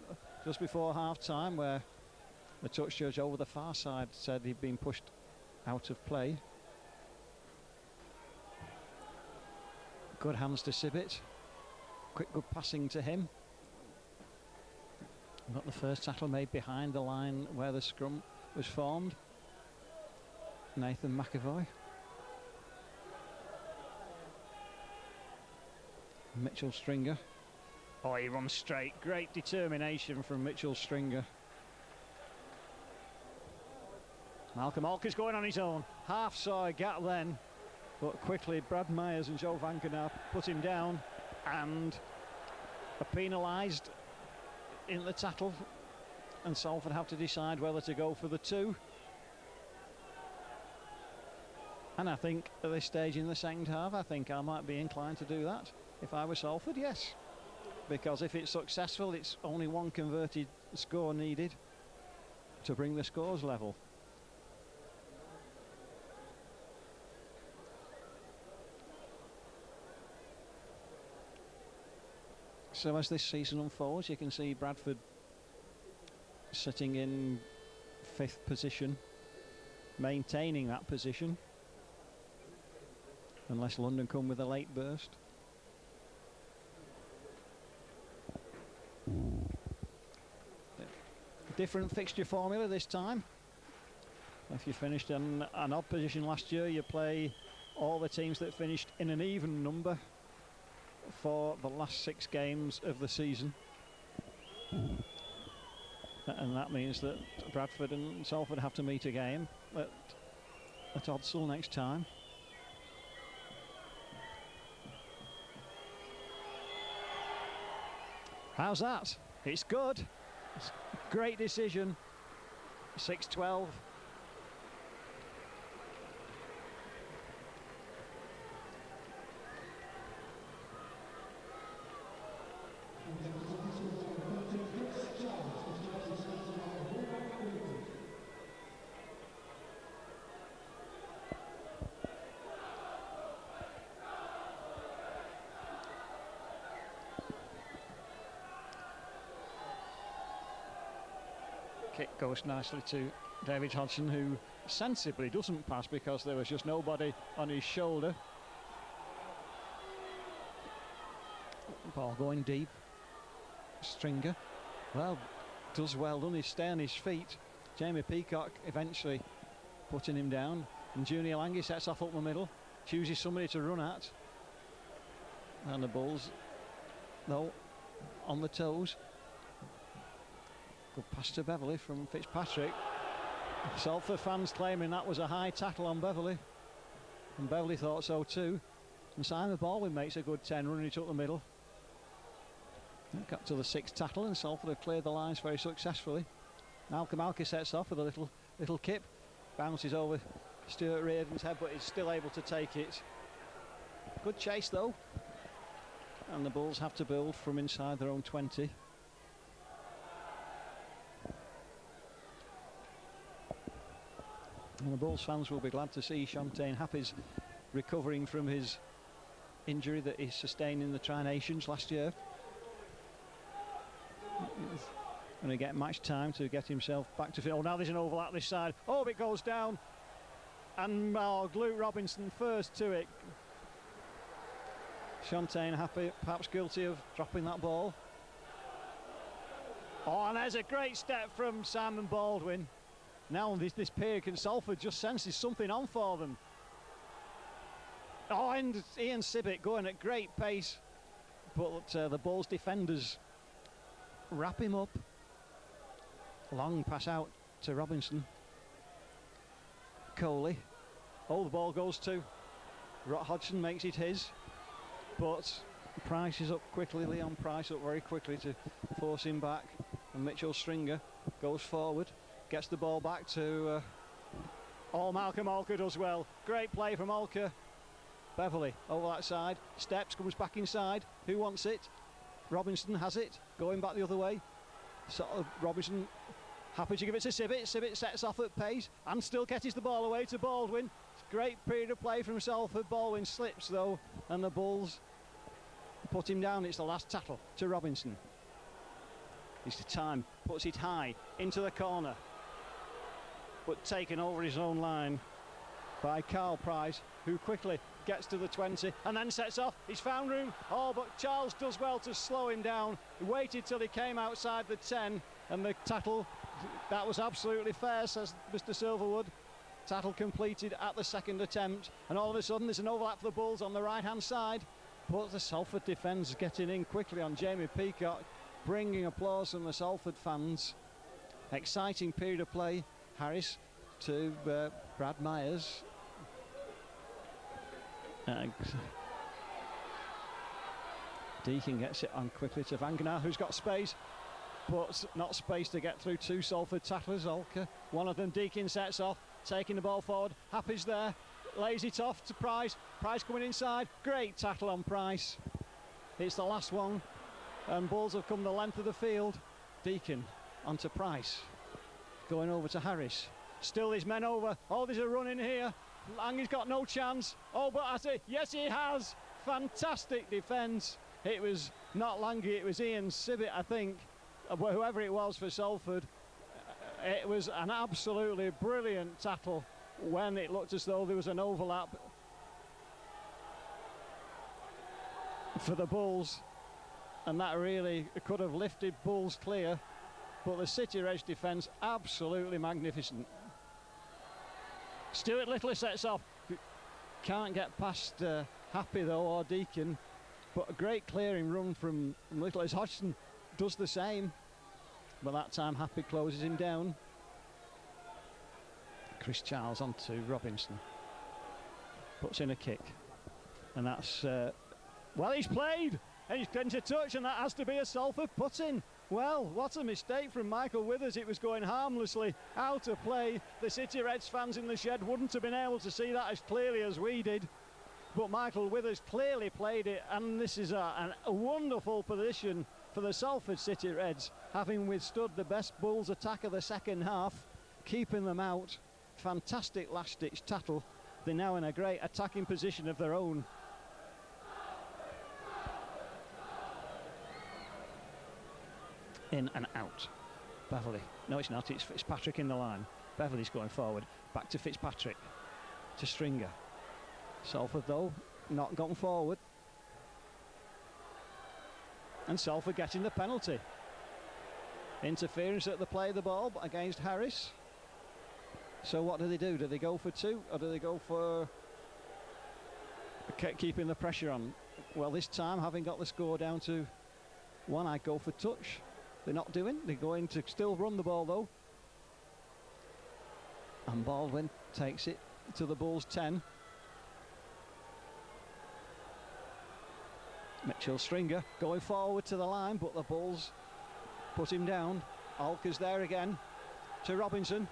just before half-time, where the touch judge over the far side said he'd been pushed out of play. Good hands to Sibbett. Quick, good passing to him. Got the first tackle made behind the line where the scrum was formed. Nathan McAvoy. Mitchell Stringer. Oh, he runs straight. Great determination from Mitchell Stringer. Malcolm Alker's going on his own. Half saw a gap then, but quickly Brad Myers and Joe Vankenaar put him down and are penalised in the tackle, and Salford have to decide whether to go for the 2. And I think at this stage in the second half, I think I might be inclined to do that if I were Salford, yes, because if it's successful, it's only 1 converted score needed to bring the scores level. So as this season unfolds, you can see Bradford sitting in 5th position, maintaining that position, unless London come with a late burst. Different fixture formula this time. If you finished in an odd position last year, you play all the teams that finished in an even number for the last 6 games of the season, and that means that Bradford and Salford have to meet again at Odsal next time. How's that? It's good. It's a great decision. 6-12. Kick goes nicely to David Hodgson, who sensibly doesn't pass because there was just nobody on his shoulder. Ball going deep. Stringer, well, does well, doesn't he? Stay on his feet. Jamie Peacock eventually putting him down, and Junior Lange sets off up the middle, chooses somebody to run at, and the Bulls, though, on the toes. Good pass to Beverley from Fitzpatrick. Salford fans claiming that was a high tackle on Beverley, and Beverley thought so too. And Simon Baldwin makes a good 10 running it up the middle. Got to the 6th tackle, and Salford have cleared the lines very successfully. Malcolm Alker sets off with a little kip, bounces over Stuart Reardon's head, but he's still able to take it. Good chase though, and the Bulls have to build from inside their own 20. And the Bulls fans will be glad to see Shontaine Happy's recovering from his injury that he sustained in the Tri-Nations last year. He's going to get match time to get himself back to field. Oh, now there's an overlap this side. Oh, it goes down. And Luke Robinson first to it. Shontaine Happy perhaps guilty of dropping that ball. Oh, and there's a great step from Simon Baldwin. Now this period, can Salford just senses something on for them. Oh, and Ian Sibbett going at great pace, but the Bulls defenders wrap him up. Long pass out to Robinson. Coley. Oh, the ball goes to Hodgson, makes it his, but Price is up quickly. Leon Price up very quickly to force him back, and Mitchell Stringer goes forward, gets the ball back to Malcolm Alker does well. Great play from Alker. Beverley over that side, steps, comes back inside. Who wants it? Robinson has it, going back the other way. Robinson happy to give it to Sibbett. Sibbett sets off at pace and still catches the ball away to Baldwin. Great period of play from Salford. Baldwin slips though, and the Bulls put him down. It's the last tackle to Robinson. It's the time, puts it high into the corner, but taken over his own line by Carl Price, who quickly gets to the 20 and then sets off. He's found room. Oh, but Charles does well to slow him down. He waited till he came outside the 10, and the tackle, that was absolutely fair, says Mr. Silverwood. Tackle completed at the second attempt, and all of a sudden there's an overlap for the Bulls on the right hand side, but the Salford defence getting in quickly on Jamie Peacock, bringing applause from the Salford fans. Exciting period of play. Harris to Brad Myers. Deakin gets it on quickly to Vangenaar, who's got space, but not space to get through two Salford tacklers. Alker, one of them, Deakin sets off, taking the ball forward. Happy's there, lays it off to Price. Price coming inside, great tackle on Price. It's the last one, and Bulls have come the length of the field. Deakin onto Price, going over to Harris. Still his men over. Oh, there's a run in here. Lange's got no chance. Oh, but I say, yes, he has. Fantastic defence. It was not Lange, it was Ian Sibbett, I think, whoever it was for Salford. It was an absolutely brilliant tackle when it looked as though there was an overlap for the Bulls, and that really could have lifted Bulls clear, but the City Reds defence absolutely magnificent. Stuart Little sets off, can't get past Happy though, or Deakin, but a great clearing run from Little as Hodgson does the same, but that time Happy closes him down. Chris Charles onto Robinson, puts in a kick, and that's well, he's played and he's into touch, and that has to be a Salford put-in. Well, what a mistake from Michael Withers. It was going harmlessly out of play. The City Reds fans in the shed wouldn't have been able to see that as clearly as we did, but Michael Withers clearly played it, and this is a wonderful position for the Salford City Reds, having withstood the best Bulls attack of the second half, keeping them out. Fantastic last-ditch tackle. They're now in a great attacking position of their own. In and out. Beverley. No, it's not. It's Fitzpatrick in the line. Beverley's going forward. Back to Fitzpatrick. To Stringer. Salford, though, not gone forward. And Salford getting the penalty. Interference at the play of the ball against Harris. So what do? Do they go for two, or do they go for keeping the pressure on? Well, this time, having got the score down to one, I'd go for touch. They're not doing. They're going to still run the ball though. And Baldwin takes it to the Bulls 10. Mitchell Stringer going forward to the line, but the Bulls put him down. Alker's there again to Robinson.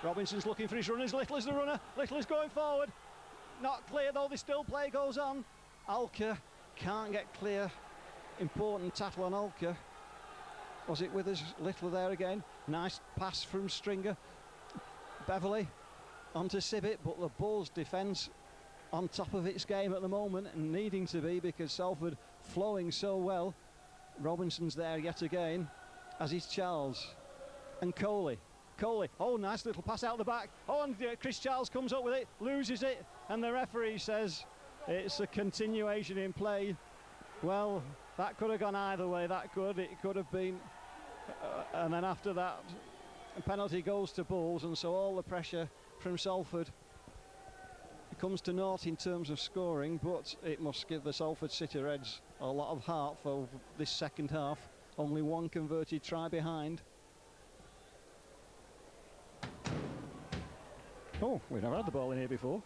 Robinson's looking for his runners. Little is the runner. Little is going forward. Not clear though. The still play goes on. Alker can't get clear. Important tackle on Alker. Was it with us? Little there again. Nice pass from Stringer. Beverley onto Sibbett, but the Bulls defence on top of its game at the moment, and needing to be, because Salford flowing so well. Robinson's there yet again, as is Charles. And Coley, oh, nice little pass out the back. Oh, and Chris Charles comes up with it, loses it, and the referee says it's a continuation in play. Well, that could have gone either way. It could have been And then after that, a penalty goes to Bulls, and so all the pressure from Salford comes to naught in terms of scoring, but it must give the Salford City Reds a lot of heart for this second half. Only one converted try behind. Oh, we've never had the ball in here before.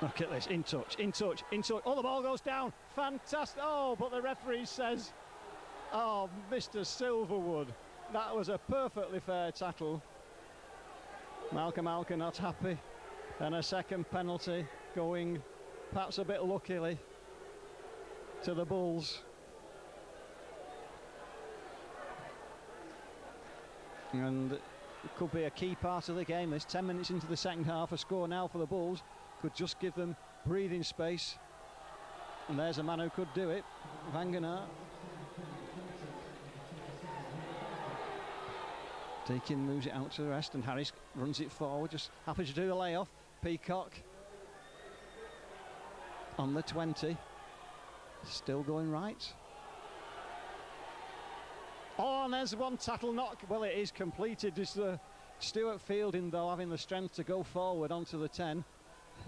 Look at this, in touch, in touch, in touch. Oh, the ball goes down. Fantastic. Oh, but the referee says, oh, Mr. Silverwood, that was a perfectly fair tackle. Malcolm Alker not happy. And a second penalty going, perhaps a bit luckily, to the Bulls. And it could be a key part of the game. There's 10 minutes into the second half. A score now for the Bulls could just give them breathing space. And there's a man who could do it, Vangenaar. Deakin moves it out to the rest, and Harris runs it forward, just happy to do the layoff. Peacock on the 20, still going right. Oh, and there's one tackle knock. Well, it is completed. It's the Stuart Fielding, though, having the strength to go forward onto the 10.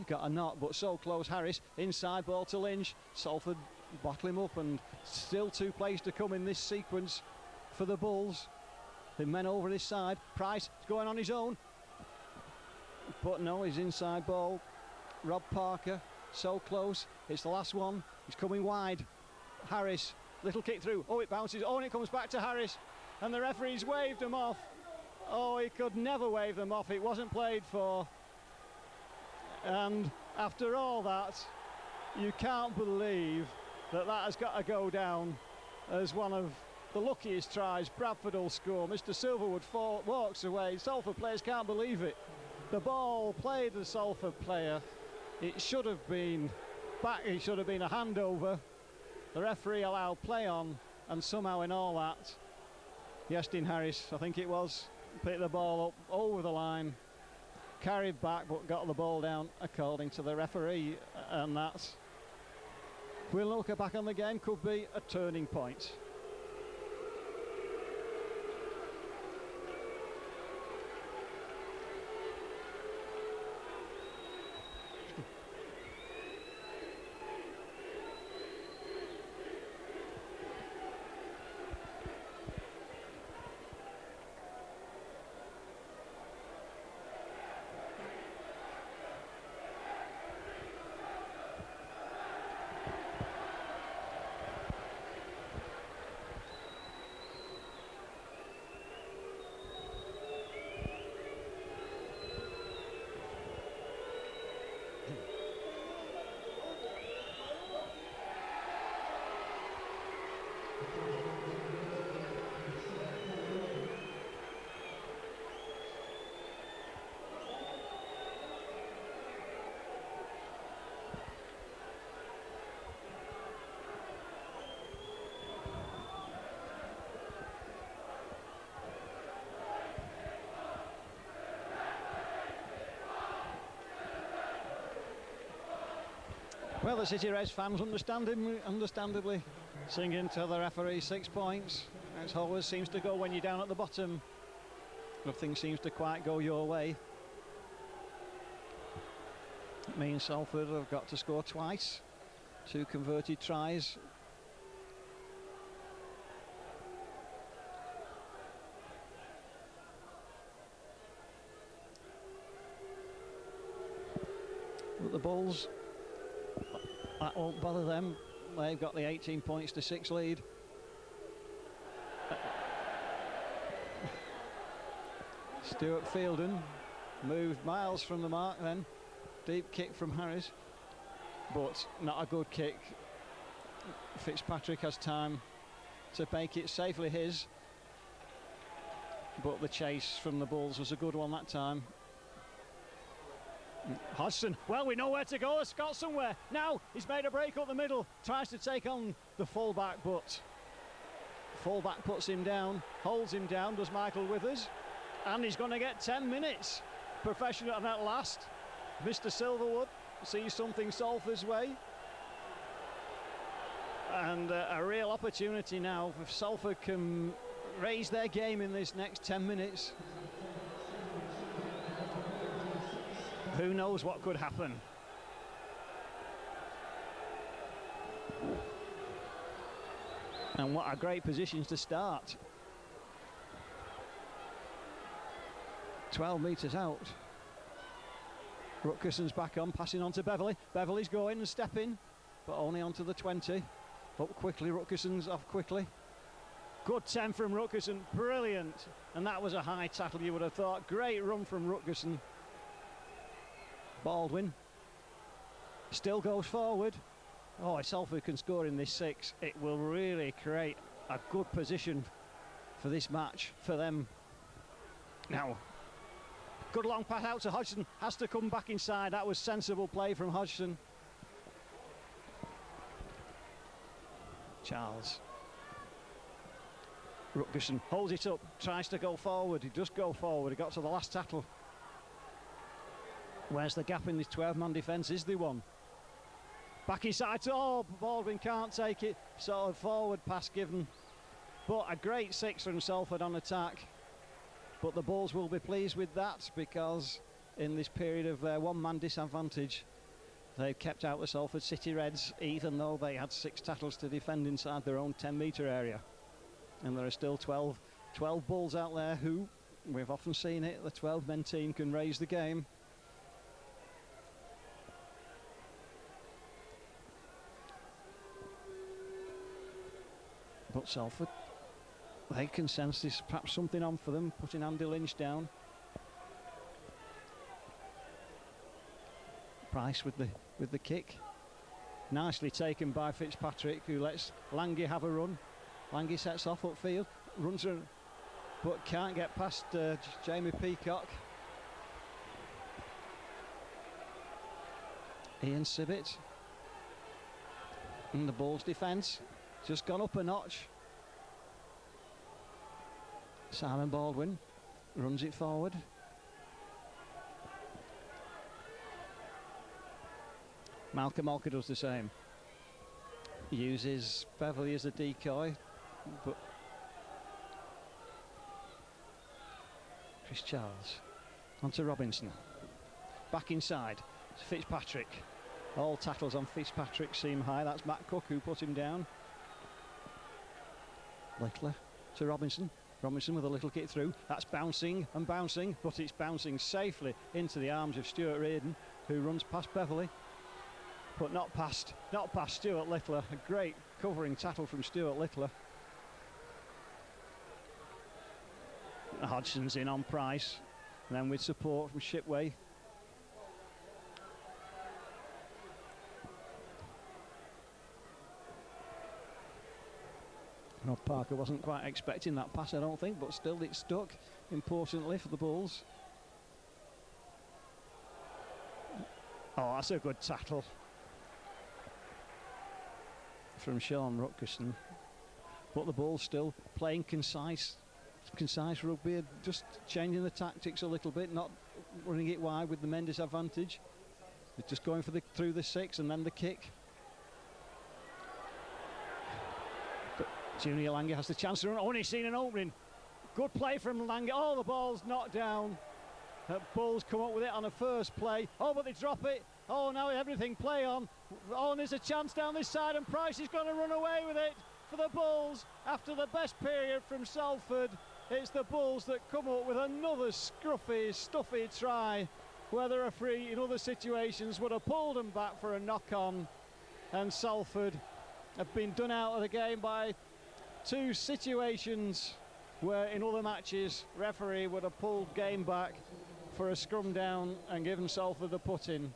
Got a knock, but so close. Harris, inside ball to Lynch. Salford bottle him up, and still 2 plays to come in this sequence for the Bulls. The men over this side. Price is going on his own. But no, his inside ball. Rob Parker, so close. It's the last one. He's coming wide. Harris, little kick through. Oh, it bounces. Oh, and it comes back to Harris. And the referee's waved them off. Oh, he could never wave them off. It wasn't played for. And after all that, you can't believe that that has got to go down as one of the luckiest tries Bradford will score. Mr. Silverwood walks away. Salford players can't believe it. The ball played the Salford player. It should have been back. It should have been a handover. The referee allowed play on, and somehow in all that, Justin Harris, I think it was, picked the ball up over the line, carried back, but got the ball down according to the referee, and that's, we'll look back on the game, could be a turning point. Well, the City Reds fans understandably singing to the referee 6 points. As always seems to go when you're down at the bottom. Nothing seems to quite go your way. It means Salford have got to score twice. 2 converted tries. But the Bulls, that won't bother them. They've got the 18 points to 6 lead. Stuart Fielding moved miles from the mark then. Deep kick from Harris, but not a good kick. Fitzpatrick has time to make it safely his, but the chase from the Bulls was a good one that time. Hodgson, well, we know where to go. It's got somewhere. Now he's made a break up the middle, tries to take on the fullback, but fullback puts him down, holds him down, does Michael Withers, and he's going to get 10 minutes. Professional, and at last, Mr. Silverwood sees something Salford's way. And a real opportunity now if Salford can raise their game in this next 10 minutes. Who knows what could happen? And what a great position to start. 12 metres out. Rutgerson's back on, passing on to Beverley. Beverley's going and stepping, but only onto the 20. Up quickly, Rutgerson's off quickly. Good 10 from Rutgerson, brilliant. And that was a high tackle, you would have thought. Great run from Rutgerson. Baldwin still goes forward. Oh, if Salford can score in this 6, it will really create a good position for this match for them. Now, good long pass out to Hodgson, has to come back inside. That was sensible play from Hodgson. Charles. Rutgerson holds it up, tries to go forward. He does go forward. He got to the last tackle. Where's the gap in this 12-man defence? Is there one? Back inside. Oh, Baldwin can't take it. Sort of forward pass given. But a great 6 from Salford on attack. But the Bulls will be pleased with that because in this period of their one-man disadvantage, they've kept out the Salford City Reds, even though they had 6 tackles to defend inside their own 10-metre area. And there are still 12 Bulls out there who, we've often seen it, the 12-men team can raise the game. But Salford, they can sense there's perhaps something on for them, putting Andy Lynch down. Price with the kick. Nicely taken by Fitzpatrick, who lets Lange have a run. Lange sets off upfield, runs her, but can't get past Jamie Peacock. Ian Sibbett. And the Bulls' defence just gone up a notch. Simon Baldwin runs it forward. Malcolm Alker does the same. Uses Beverley as a decoy, but Chris Charles onto Robinson. Back inside. It's Fitzpatrick. All tackles on Fitzpatrick seem high. That's Matt Cook who put him down. Littler to Robinson. Robinson with a little kick through. That's bouncing and bouncing, but it's bouncing safely into the arms of Stuart Reardon, who runs past Beverley, but not past Stuart Littler. A great covering tackle from Stuart Littler. Hodgson's in on Price, and then with support from Shipway. Rob Parker wasn't quite expecting that pass, I don't think, but still it stuck, importantly for the Bulls. Oh, that's a good tackle from Sean Rutgerson. But the Bulls still playing concise rugby, just changing the tactics a little bit, not running it wide with the men disadvantage. They're just going for through the 6 and then the kick. Junior Lange has the chance to run. Only seen an opening. Good play from Lange. Oh, the ball's knocked down. The Bulls come up with it on a first play. Oh, but they drop it. Oh, now everything play on. Oh, and there's a chance down this side, and Price is going to run away with it for the Bulls. After the best period from Salford, it's the Bulls that come up with another scruffy, stuffy try, where the referee in other situations would have pulled them back for a knock-on. And Salford have been done out of the game by 2 situations where in other matches referee would have pulled game back for a scrum down and given Salford the put-in.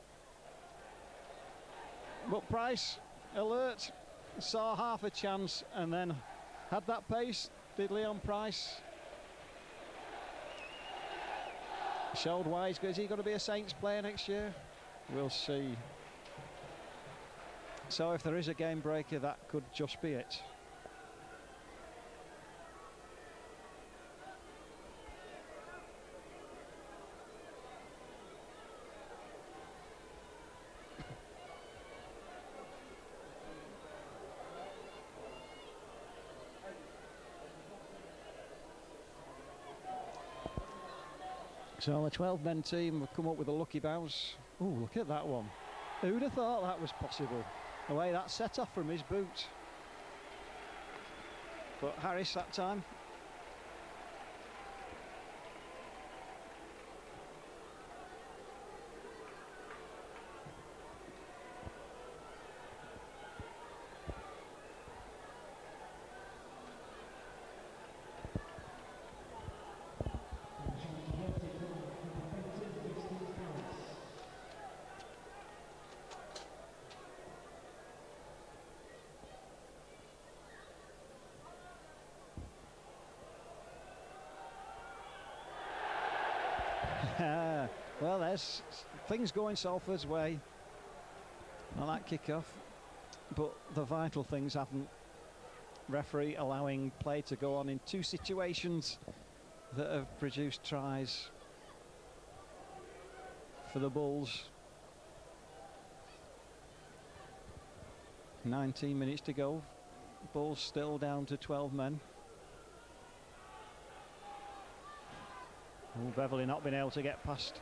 But Price, alert, saw half a chance and then had that pace, did Leon Price. Showed why is he going to be a Saints player next year? We'll see. So if there is a game breaker, that could just be it. So the 12-men team have come up with a lucky bounce. Oh, look at that one. Who'd have thought that was possible? The way that set off from his boot. But Harris that time. Well, there's things going Salford's way on that kick-off, but the vital things haven't. Referee allowing play to go on in two situations that have produced tries for the Bulls. 19 minutes to go. Bulls still down to 12 men. Oh, Beverley not been able to get past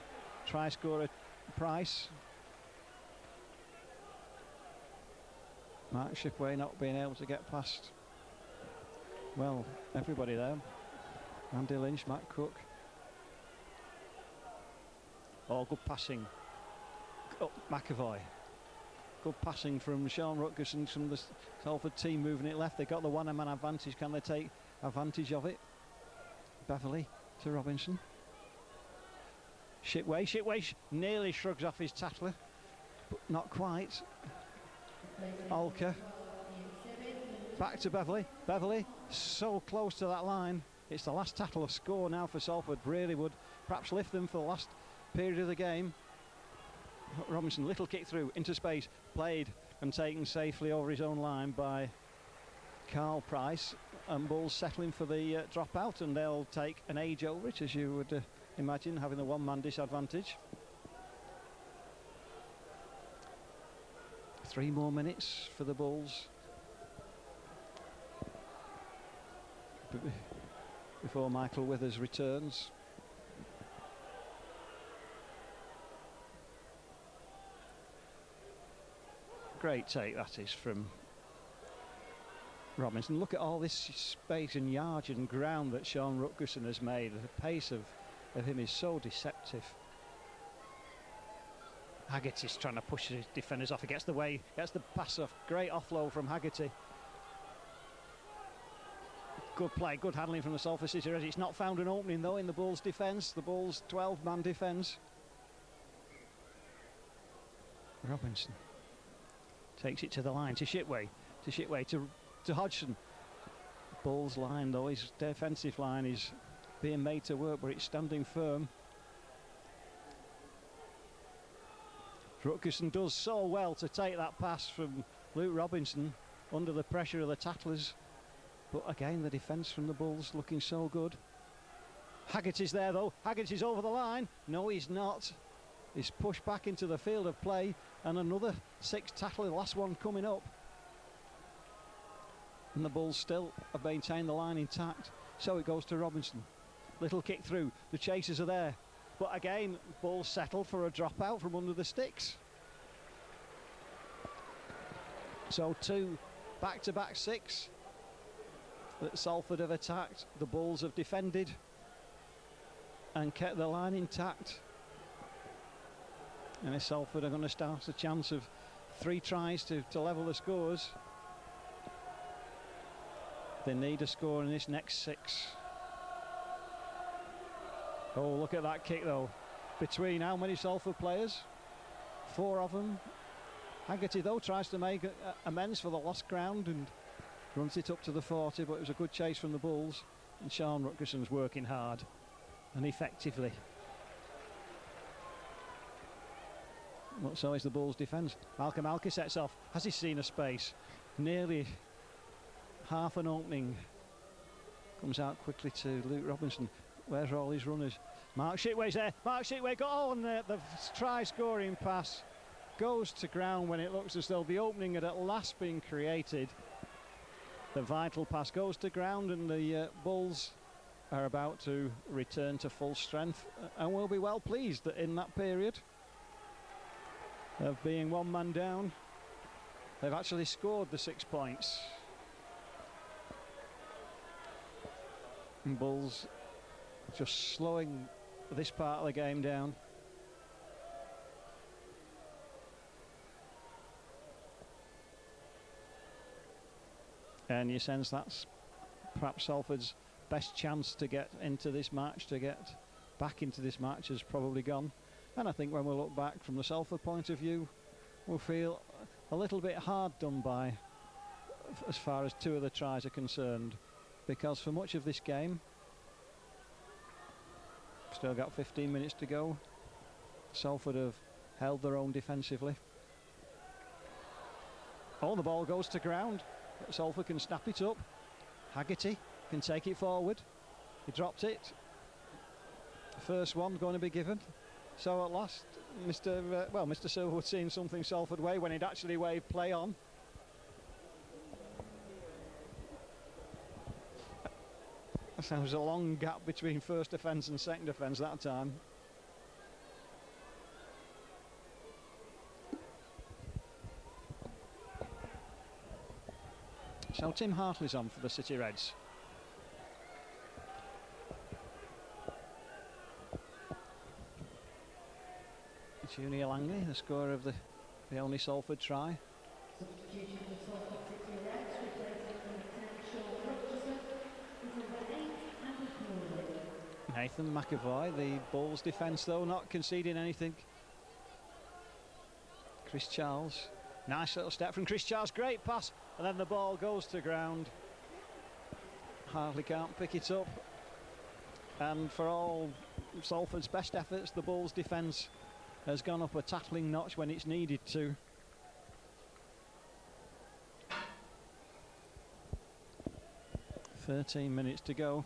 try scorer Price. Mark Shipway not being able to get past, well, everybody there. Andy Lynch, Matt Cook. Oh, good passing. Oh, McAvoy. Good passing from Sean Rutgerson from the Salford team moving it left. They got the one-man advantage. Can they take advantage of it? Beverley to Robinson. Shitway nearly shrugs off his tackler, but not quite. Alker. Back to Beverley. Beverley so close to that line. It's the last tackle of score now for Salford. Really would perhaps lift them for the last period of the game. Robinson, little kick through into space, played and taken safely over his own line by Carl Price, and Bulls settling for the drop out, and they'll take an age over it, as you would imagine, having the one-man disadvantage. 3 more minutes for the Bulls before Michael Withers returns. Great take that is from Robinson. Look at all this space and yardage and ground that Sean Rutgerson has made. The pace of him is so deceptive. Haggerty's trying to push his defenders off. He gets the way, gets the pass off. Great offload from Haggerty. Good play, good handling from the Salford City Reds. It's not found an opening though in the Bulls defence. The Bulls 12-man defence. Robinson takes it to the line, to Shipway, to Hodgson. Bulls line though, his defensive line is being made to work, but it's standing firm. Rutgerson does so well to take that pass from Luke Robinson under the pressure of the tacklers, but again the defence from the Bulls looking so good. Haggerty's there though. Haggerty's over the line. No, he's not. He's pushed back into the field of play, and another 6 tackler, the last one coming up. And the Bulls still have maintained the line intact. So it goes to Robinson. Little kick through. The chasers are there. But again, Bulls settle for a dropout from under the sticks. So 2 back-to-back 6 that Salford have attacked. The Bulls have defended and kept the line intact. And if Salford are going to start a chance of 3 tries to level the scores, they need a score in this next 6. Oh, look at that kick though. Between how many Salford players? 4 of them. Haggerty though tries to make amends for the lost ground and runs it up to the 40, but it was a good chase from the Bulls, and Sean Rutgerson's working hard and effectively. But so is the Bulls' defence. Malcolm Alker sets off. Has he seen a space? Nearly half an opening. Comes out quickly to Luke Robinson. Where's all his runners? Mark Shitway's there. Mark Shitway got on the try-scoring pass. Goes to ground when it looks as though the opening had at last been created. The vital pass goes to ground, and the Bulls are about to return to full strength and will be well pleased that in that period of being one man down, they've actually scored the 6 points. And Bulls just slowing this part of the game down. And you sense that's perhaps Salford's best chance to get into this match, to get back into this match has probably gone. And I think when we look back from the Salford point of view, we'll feel a little bit hard done by as far as 2 of the tries are concerned, because for much of this game, still got 15 minutes to go, Salford have held their own defensively. Oh, the ball goes to ground. Salford can snap it up. Haggerty can take it forward. He dropped it. First one going to be given. So at last, Mr. Silverwood seeing something Salford way when he'd actually waved play on. So there was a long gap between first defence and second defence that time. So Tim Hartley's on for the City Reds. Junior Langley, the scorer of the only Salford try. Substitution for Salford City Reds, replacing number 10 Sean Rogerson, Nathan McAvoy, the Bulls defence though, not conceding anything. Chris Charles, nice little step from Chris Charles, great pass, and then the ball goes to ground. Hartley can't pick it up, and for all Salford's best efforts, the Bulls defence has gone up a tackling notch when it's needed to. "13 minutes to go,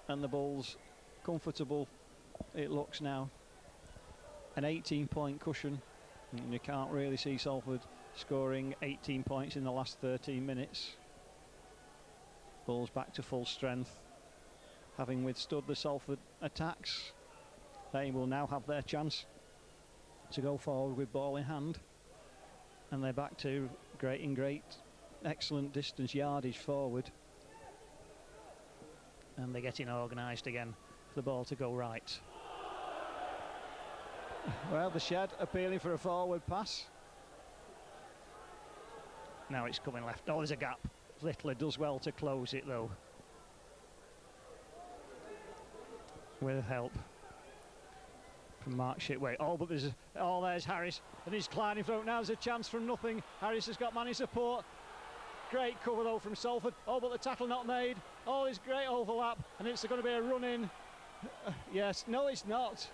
and the Bulls comfortable, it looks now. An 18-point cushion, and you can't really see Salford scoring 18 points in the last 13 minutes. Bulls back to full strength, having withstood the Salford attacks. They will now have their chance to go forward with ball in hand, and they're back to excellent distance yardage forward, and they're getting organised again for the ball to go right. Well, the Shed appealing for a forward pass. Now it's coming left. Oh, there's a gap. Littler does well to close it though, with help from Mark Shitway. Oh, but there's Harris, and he's gliding through. Now there's a chance from nothing. Harris has got man in support. Great cover though from Salford. Oh, but the tackle not made. Oh, it's great overlap, and it's going to be a run in. Yes, no, it's not.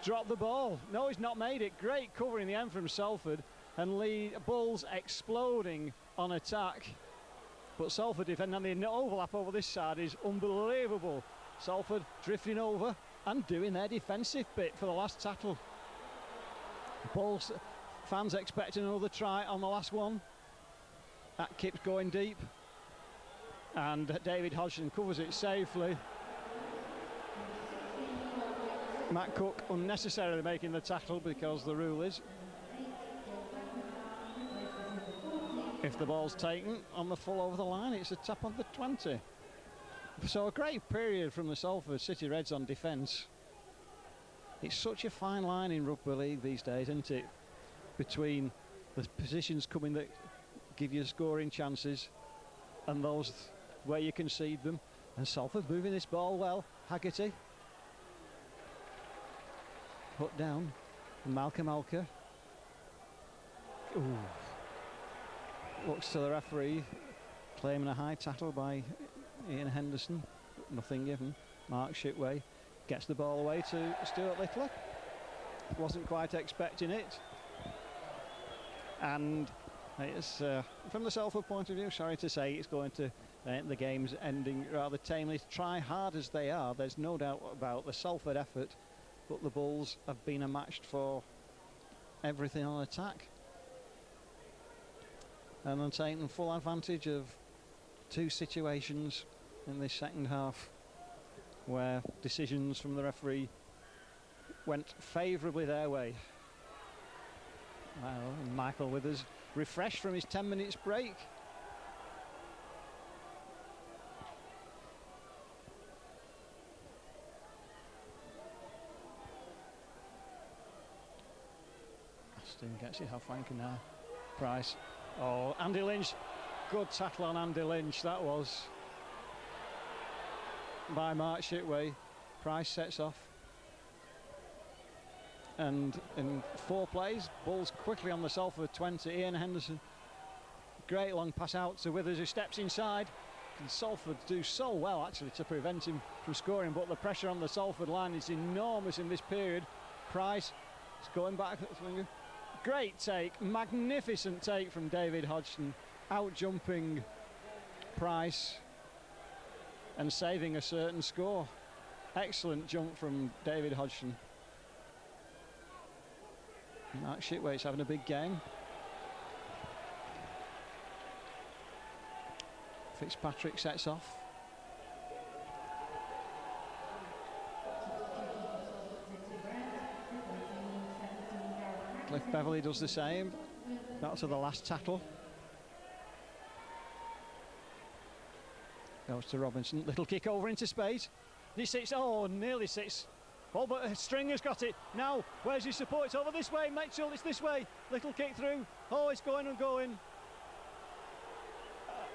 Dropped the ball. No, he's not made it. Great cover in the end from Salford, and Bulls exploding on attack. But Salford defending, and the overlap over this side is unbelievable. Salford drifting over and doing their defensive bit for the last tackle. Bulls fans expecting another try on the last one. That keeps going deep, and David Hodgson covers it safely. Matt Cook unnecessarily making the tackle, because the rule is if the ball's taken on the full over the line, it's a tap on the 20. So a great period from the Salford City Reds on defence. It's such a fine line in rugby league these days, isn't it? Between the positions coming that give you scoring chances and those where you concede them. And Salford moving this ball well. Haggerty put down. Malcolm Alker. Ooh. Looks to the referee, claiming a high tackle by Ian Henderson. Nothing given. Mark Shitway gets the ball away to Stuart Littler. Wasn't quite expecting it. And it's from the Salford point of view, sorry to say, it's going to the game's ending rather tamely. Try hard as they are, there's no doubt about the Salford effort, but the Bulls have been matched for everything on attack, and then taking full advantage of 2 situations in this second half. where decisions from the referee went favourably their way. Well, and Michael Withers refreshed from his 10 minutes break. Aston gets it half flanking now. Price. Oh, Andy Lynch. Good tackle on Andy Lynch, that was. By Mark Shitway. Price sets off. And in 4 plays, Bulls quickly on the Salford 20. Ian Henderson. Great long pass out to Withers, who steps inside. And Salford do so well actually to prevent him from scoring, but the pressure on the Salford line is enormous in this period. Price is going back. Great take, magnificent take from David Hodgson, out jumping Price and saving a certain score. Excellent jump from David Hodgson. Mark Shitwaite's having a big game. Fitzpatrick sets off. Cliff Beverley does the same. Not to the last tackle. Goes to Robinson. Little kick over into space. He sits. Oh, nearly sits. Oh, but Stringer's got it. Now, where's his support? It's over this way. Mitchell, it's this way. Little kick through. Oh, it's going and going.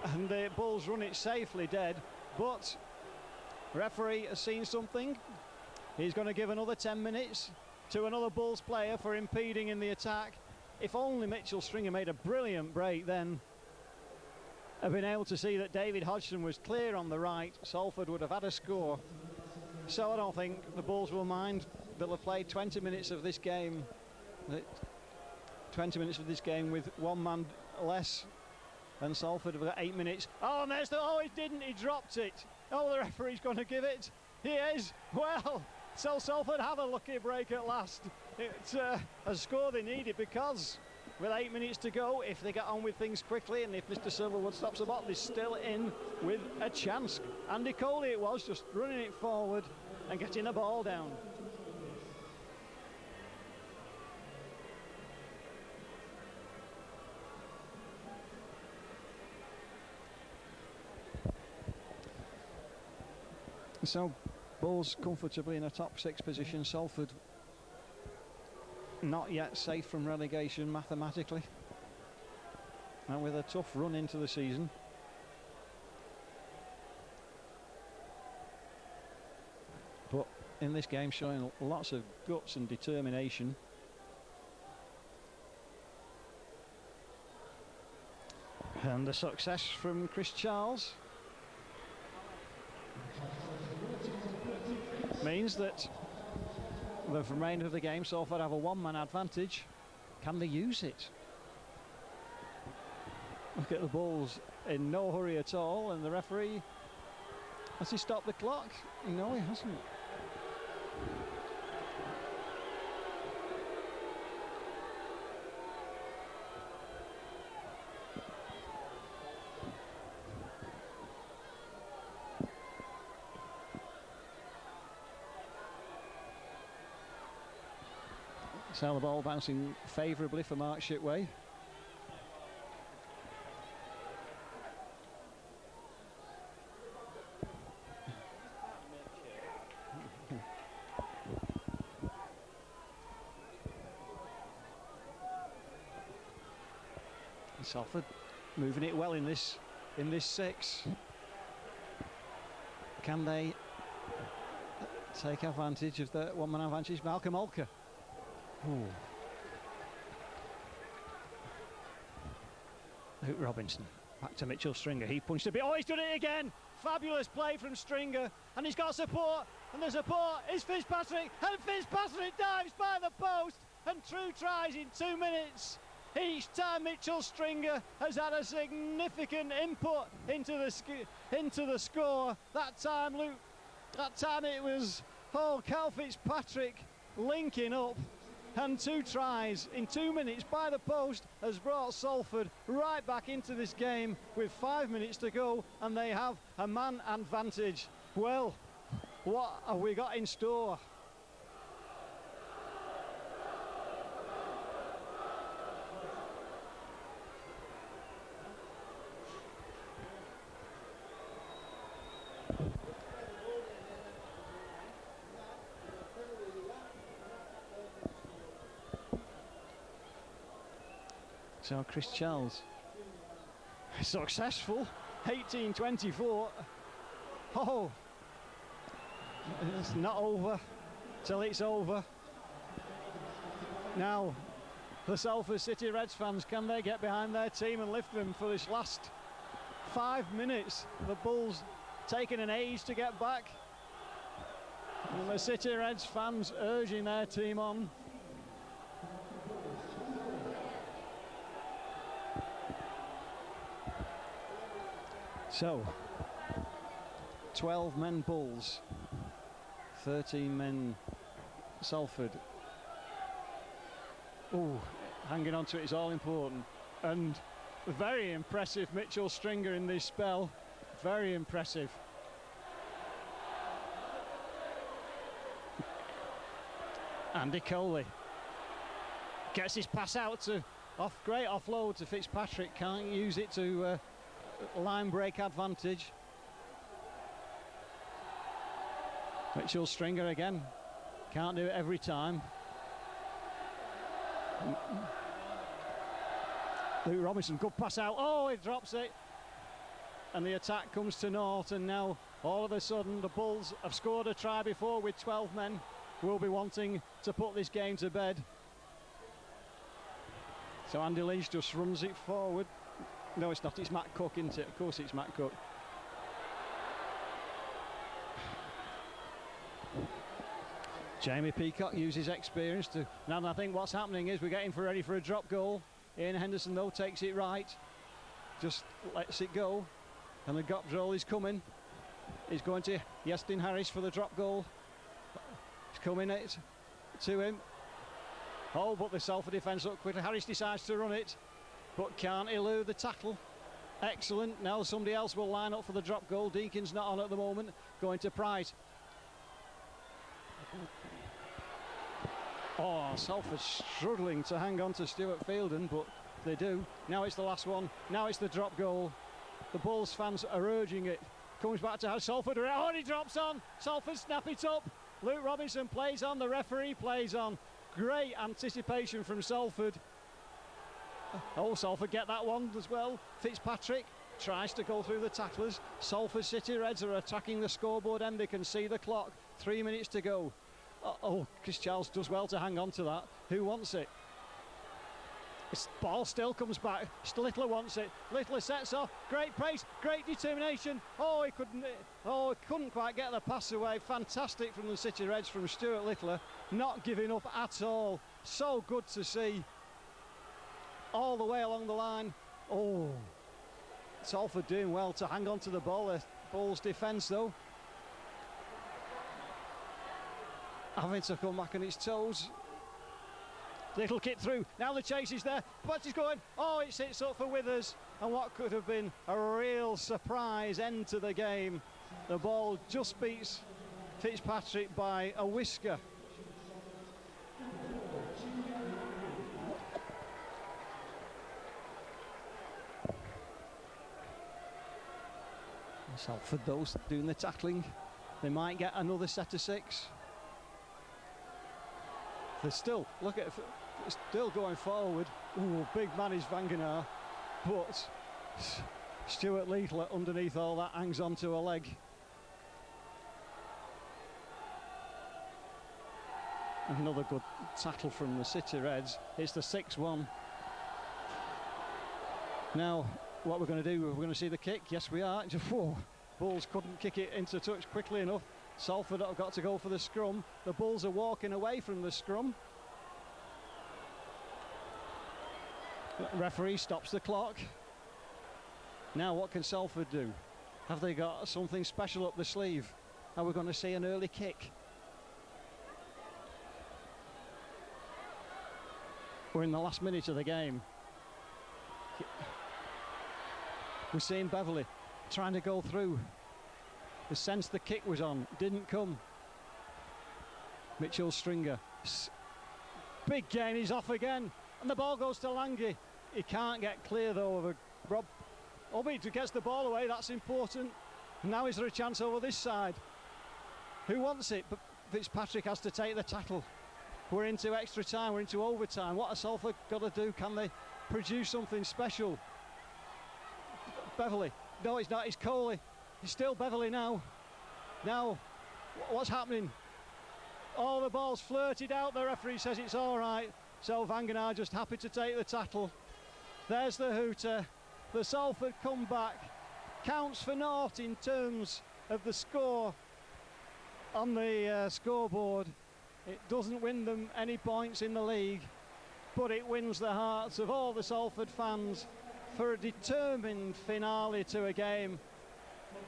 And the Bulls run it safely dead. But referee has seen something. He's going to give another 10 minutes to another Bulls player for impeding in the attack. If only Mitchell Stringer made a brilliant break, then I've been able to see that David Hodgson was clear on the right. Salford would have had a score. So I don't think the Bulls will mind. They'll have played 20 minutes of this game. 20 minutes of this game with one man less. And Salford have got 8 minutes. Oh, and there's the... Oh, he didn't. He dropped it. Oh, the referee's going to give it. He is. Well... So Salford have a lucky break at last. It's a score they needed, because with 8 minutes to go, if they get on with things quickly and if Mr. Silverwood stops the ball, they're still in with a chance. Andy Coley it was, just running it forward and getting the ball down. So Bulls comfortably in a top 6 position. Salford not yet safe from relegation mathematically, and with a tough run into the season. But in this game showing lots of guts and determination. And the success from Chris Charles means that the remainder of the game, Salford have a one-man advantage. Can they use it? Look at the Bulls in no hurry at all, and the referee, has he stopped the clock? No, he hasn't. So the ball bouncing favourably for Mark Shitway. Salford moving it well in this 6. Can they take advantage of the one-man advantage? Malcolm Olker. Ooh. Luke Robinson back to Mitchell Stringer. He punched a bit. Oh, he's done it again. Fabulous play from Stringer, and he's got support, and the support is Fitzpatrick, and Fitzpatrick dives by the post, and True tries in 2 minutes. Each time Mitchell Stringer has had a significant input into the score. That time it was Cal Fitzpatrick linking up. And 2 tries in 2 minutes by the post has brought Salford right back into this game with 5 minutes to go, and they have a man advantage. Well, What have we got in store? So Chris Charles, successful, 18-24. Oh, it's not over till it's over. Now, the Salford City Reds fans, can they get behind their team and lift them for this last 5 minutes? The Bulls taking an age to get back. And the City Reds fans urging their team on. So, 12 men Bulls, 13 men Salford. Oh, hanging on to it is all important. And very impressive Mitchell Stringer in this spell. Very impressive. Andy Coley gets his pass out to great offload to Fitzpatrick. Can't use it to line break advantage. Mitchell Stringer again. Can't do it every time. Luke Robinson, good pass out. Oh, he drops it. And the attack comes to naught. And now, all of a sudden, the Bulls have scored a try before with 12 men. Will be wanting to put this game to bed. So Andy Leach just runs it forward. No, it's not. It's Matt Cook, isn't it? Of course it's Matt Cook. Jamie Peacock uses experience to... Now I think what's happening is we're getting ready for a drop goal. Ian Henderson, though, takes it right. Just lets it go. And the drop goal is coming. He's going to Yestin Harris for the drop goal. He's coming it to him. Oh, but the Salford defence up quickly. Harris decides to run it, but can't elude the tackle. Excellent. Now somebody else will line up for the drop goal. Deacon's not on at the moment. Going to Price. Oh, Salford struggling to hang on to Stuart Fielden, but they do. Now it's the last one. Now it's the drop goal. The Bulls fans are urging it. Comes back to how Salford are. Oh, he drops on. Salford snap it up. Luke Robinson plays on. The referee plays on. Great anticipation from Salford. Oh, Salford get that one as well. Fitzpatrick tries to go through the tacklers. Salford City Reds are attacking the scoreboard end. They can see the clock. 3 minutes to go. Oh, Chris Charles does well to hang on to that. Who wants it? This ball still comes back. Littler wants it. Littler sets off. Great pace, great determination. Oh, he couldn't quite get the pass away. Fantastic from the City Reds, from Stuart Littler. Not giving up at all. So good to see. All the way along the line. Oh, Salford doing well to hang on to the ball. The Bulls defence, though, having to come back on its toes. Little kick through. Now the chase is there. But he's going. Oh, it sits up for Withers. And what could have been a real surprise end to the game. The ball just beats Fitzpatrick by a whisker. Salford, those doing the tackling. They might get another set of 6. They're still, look at, still going forward. Ooh, big man is Vangenaar, but Stuart Littler underneath all that hangs onto a leg. Another good tackle from the City Reds. It's the 6-1. Now, what we're going to do, we're going to see the kick. Yes, we are. Whoa. Bulls couldn't kick it into touch quickly enough. Salford have got to go for the scrum. The Bulls are walking away from the scrum. The referee stops the clock. Now what can Salford do? Have they got something special up the sleeve? Are we going to see an early kick? We're in the last minute of the game. We're seeing Beverley trying to go through. The sense the kick was on, didn't come. Mitchell Stringer. Big gain, he's off again. And the ball goes to Lange. He can't get clear though of a Rob. Obi gets the ball away, that's important. Now is there a chance over this side? Who wants it? But Fitzpatrick has to take the tackle. We're into extra time, we're into overtime. What has Salford got to do? Can they produce something special? Beverley. No, it's not, it's Coley. It's still Beverley now. Now, what's happening? Oh, the ball's flirted out. The referee says it's all right. So Vangenaar just happy to take the tackle. There's the hooter. The Salford comeback counts for naught in terms of the score on the scoreboard. It doesn't win them any points in the league, but it wins the hearts of all the Salford fans for a determined finale to a game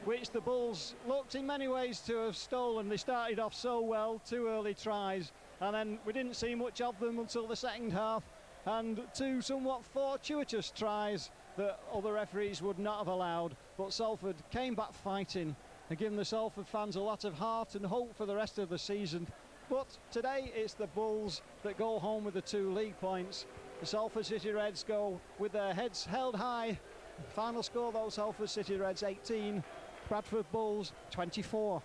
which the Bulls looked in many ways to have stolen. They started off so well, 2 early tries, and then we didn't see much of them until the second half, and 2 somewhat fortuitous tries that other referees would not have allowed. But Salford came back fighting and giving the Salford fans a lot of heart and hope for the rest of the season. But today it's the Bulls that go home with the 2 league points. The Salford City Reds go with their heads held high. Final score though, Salford City Reds 18, Bradford Bulls 24.